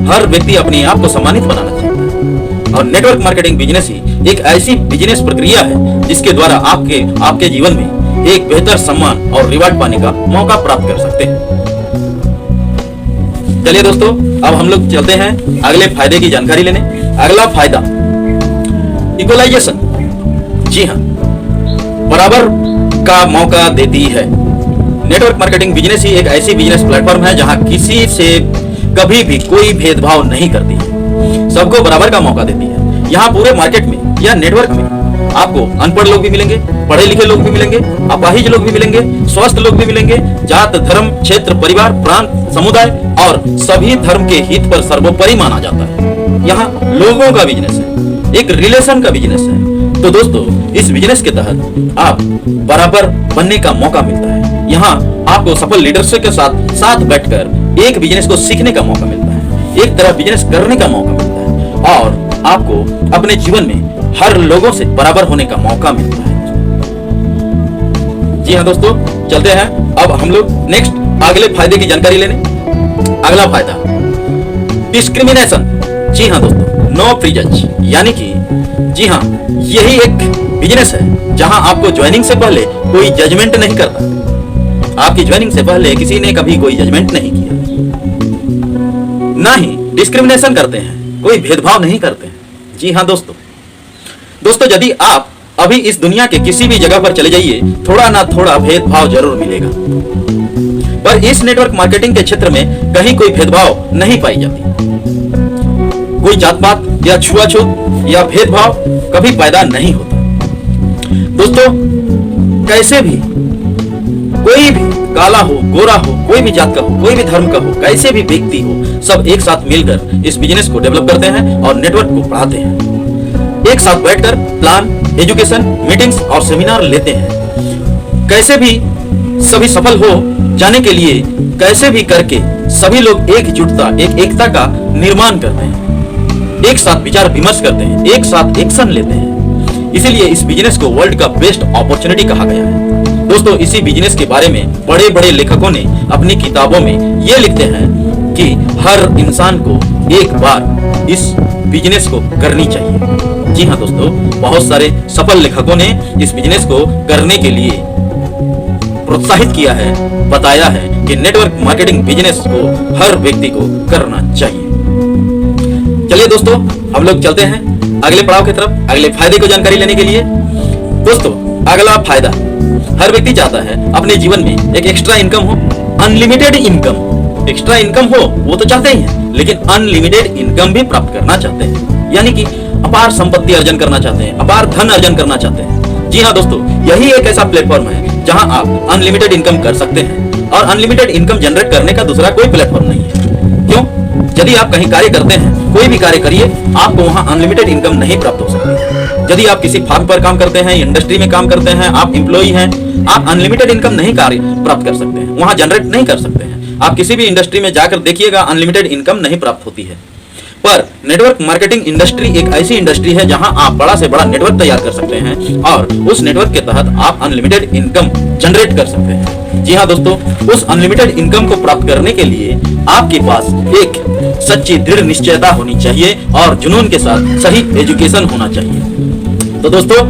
हर व्यक्ति अपने आप को सम्मानित बनाना चाहता है और नेटवर्क मार्केटिंग बिजनेस ही एक ऐसी बिजनेस प्रक्रिया है जिसके द्वारा आपके जीवन में एक बेहतर सम्मान और रिवार्ड पाने का मौका प्राप्त कर सकते हैं। चलिए दोस्तों, अब हम लोग चलते हैं अगले फायदे की जानकारी लेने। अगला फायदा, इक्वलाइजेशन। जी हाँ, बराबर का मौका देती है। नेटवर्क मार्केटिंग बिजनेस ही एक ऐसी बिजनेस प्लेटफॉर्म है जहां किसी से कभी भी कोई भेदभाव नहीं करती है, सबको बराबर का मौका देती है। यहाँ पूरे मार्केट में या नेटवर्क में आपको अनपढ़ लोग भी मिलेंगे, पढ़े लिखे लोग भी मिलेंगे, अपाहिज लोग भी मिलेंगे, स्वस्थ लोग भी मिलेंगे, जात धर्म क्षेत्र परिवार प्रांत समुदाय और सभी धर्म के हित पर सर्वोपरि माना जाता है। यहाँ लोगों का बिजनेस है, एक रिलेशन का बिजनेस है। तो दोस्तों, इस बिजनेस के तहत आप बराबर बनने का मौका मिलता है। यहाँ आपको सफल लीडरशिप के साथ साथ बैठकर एक बिजनेस को सीखने का मौका मिलता है, एक तरह बिजनेस करने का मौका मिलता है और आपको अपने जीवन में हर लोगों से बराबर होने का मौका मिलता है। जी हाँ दोस्तों, चलते हैं अब हम लोग नेक्स्ट अगले फायदे की जानकारी लेने। अगला फायदा डिस्क्रिमिनेशन। जी हाँ दोस्तों, नो प्रीजज, यानी कि जी हाँ, यही एक बिजनेस है जहां आपको ज्वाइनिंग से पहले कोई जजमेंट नहीं करता। आपकी ज्वाइनिंग से पहले किसी ने कभी कोई जजमेंट नहीं किया, ना ही डिस्क्रिमिनेशन करते हैं, कोई भेदभाव नहीं करते हैं। जी हाँ दोस्तों, यदि आप अभी इस दुनिया के किसी भी जगह पर चले जाइए, थोड़ा ना थोड़ा भेदभाव जरूर मिलेगा, पर इस नेटवर्क मार्केटिंग के क्षेत्र में कहीं कोई भेदभाव नहीं पाई जाती। कोई जात पात या छुआछूत या भेदभाव कभी पैदा नहीं होता। दोस्तों, कैसे भी कोई भी काला हो, गोरा हो, कोई भी जात का हो, कोई भी धर्म का हो, कैसे भी व्यक्ति हो, सब एक साथ मिलकर इस बिजनेस को डेवलप करते हैं और नेटवर्क को बढ़ाते हैं। एक साथ बैठकर प्लान, एजुकेशन, मीटिंग्स और सेमिनार लेते हैं। कैसे भी सभी सफल हो जाने के लिए कैसे भी करके सभी लोग एकजुटता, एकता का निर्माण करते हैं, एक साथ विचार विमर्श करते हैं, एक साथ एक्शन लेते हैं। इसीलिए इस बिजनेस को वर्ल्ड का बेस्ट अपॉर्चुनिटी कहा गया है। दोस्तों, इसी बिजनेस के बारे में बड़े बड़े लेखकों ने अपनी किताबों में ये लिखते हैं कि हर इंसान को एक बार इस बिजनेस को करनी चाहिए। जी हाँ दोस्तों, बहुत सारे सफल लेखकों ने इस बिजनेस को करने के लिए प्रोत्साहित किया है, बताया है कि नेटवर्क मार्केटिंग बिजनेस को हर व्यक्ति को करना चाहिए। चलिए दोस्तों, हम लोग चलते हैं अगले पड़ाव की तरफ, अगले फायदे को जानकारी लेने के लिए। दोस्तों, अगला फायदा, हर व्यक्ति चाहता है अपने जीवन में एक एक्स्ट्रा इनकम हो, अनलिमिटेड इनकम। एक्स्ट्रा इनकम हो वो तो चाहते ही हैं, लेकिन अनलिमिटेड इनकम भी प्राप्त करना चाहते हैं, यानी कि अपार संपत्ति अर्जन करना चाहते हैं, अपार धन अर्जन करना चाहते हैं। जी हाँ दोस्तों, यही एक ऐसा प्लेटफॉर्म है जहां आप अनलिमिटेड इनकम कर सकते हैं और अनलिमिटेड इनकम जनरेट करने का दूसरा कोई प्लेटफॉर्म नहीं है। क्यों? यदि आप कहीं कार्य करते हैं, कोई भी कार्य करिए, आपको वहां अनलिमिटेड इनकम नहीं प्राप्त हो सकती। यदि आप किसी फार्म पर काम करते हैं, इंडस्ट्री में काम करते हैं, आप एम्प्लॉई हैं, आप अनलिमिटेड इनकम नहीं कार्य प्राप्त कर सकते हैं, वहां जनरेट नहीं कर सकते हैं। आप किसी भी इंडस्ट्री में जाकर देखिएगा, अनलिमिटेड इनकम नहीं प्राप्त होती है। पर नेटवर्क मार्केटिंग इंडस्ट्री एक ऐसी इंडस्ट्री है जहां आप बड़ा से बड़ा नेटवर्क तैयार कर सकते हैं और उस नेटवर्क के तहत आप अनलिमिटेड इनकम जनरेट कर सकते हैं। जी हाँ दोस्तों, उस अनलिमिटेड इनकम को प्राप्त करने के लिए आपके पास एक सच्ची दृढ़ निश्चयता होनी चाहिए और जुनून के साथ सही एजुकेशन होना चाहिए। तो दोस्तों,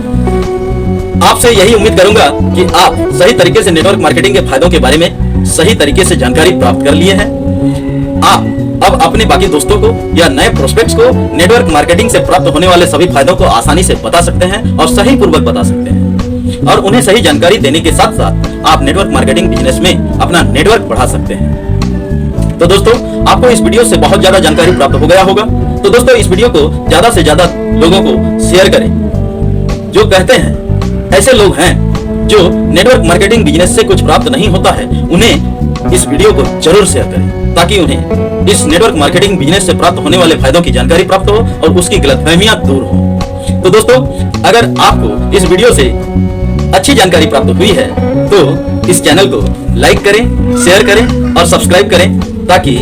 आपसे यही उम्मीद करूंगा कि आप सही तरीके से नेटवर्क मार्केटिंग के फायदों के बारे में सही तरीके से जानकारी प्राप्त कर लिए हैं। आप अब अपने बाकी दोस्तों को या नए प्रोस्पेक्ट्स को नेटवर्क मार्केटिंग से प्राप्त होने वाले सभी फायदों को आसानी से बता सकते हैं और सही पूर्वक बता सकते हैं और उन्हें सही जानकारी देने के साथ साथ आप नेटवर्क मार्केटिंग बिजनेस में अपना नेटवर्क बढ़ा सकते हैं। तो दोस्तों, आपको इस वीडियो से बहुत ज्यादा जानकारी प्राप्त हो गया होगा। तो दोस्तों, इस वीडियो को ज्यादा से ज्यादा लोगों को शेयर करें। जो कहते हैं ऐसे लोग हैं जो नेटवर्क मार्केटिंग बिजनेस से कुछ प्राप्त नहीं होता है, उन्हें इस वीडियो को जरूर शेयर करें ताकि उन्हें इस नेटवर्क मार्केटिंग बिजनेस से प्राप्त होने वाले फायदों की जानकारी प्राप्त हो और उसकी गलतफहमियां दूर हो। तो दोस्तों, अगर आपको इस वीडियो से अच्छी जानकारी प्राप्त हुई है तो इस चैनल को लाइक करें, शेयर करें और सब्सक्राइब करें ताकि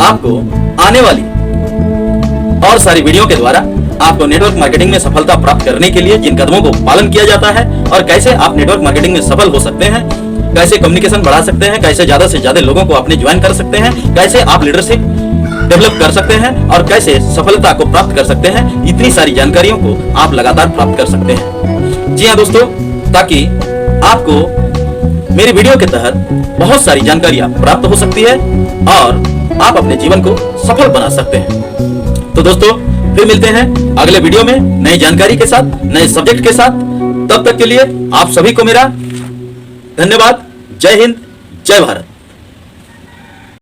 आपको आने वाली और सारी वीडियो के द्वारा आपको नेटवर्क मार्केटिंग में सफलता प्राप्त करने के लिए जिन कदमों को पालन किया जाता है और कैसे आप नेटवर्क मार्केटिंग में सफल हो सकते हैं, कैसे कम्युनिकेशन बढ़ा सकते हैं, कैसे ज्यादा से ज्यादा लोगों को अपने ज्वाइन कर सकते हैं, कैसे आप लीडरशिप डेवलप कर सकते हैं और कैसे सफलता को प्राप्त कर सकते हैं, इतनी सारी जानकारियों को आप लगातार प्राप्त कर सकते हैं। जी हाँ दोस्तों, ताकि आपको मेरी वीडियो के तहत बहुत सारी जानकारियां प्राप्त हो सकती है और आप अपने जीवन को सफल बना सकते हैं। तो दोस्तों, फिर मिलते हैं अगले वीडियो में नई जानकारी के साथ, नए सब्जेक्ट के साथ। तब तक के लिए आप सभी को मेरा धन्यवाद। जय हिंद, जय भारत।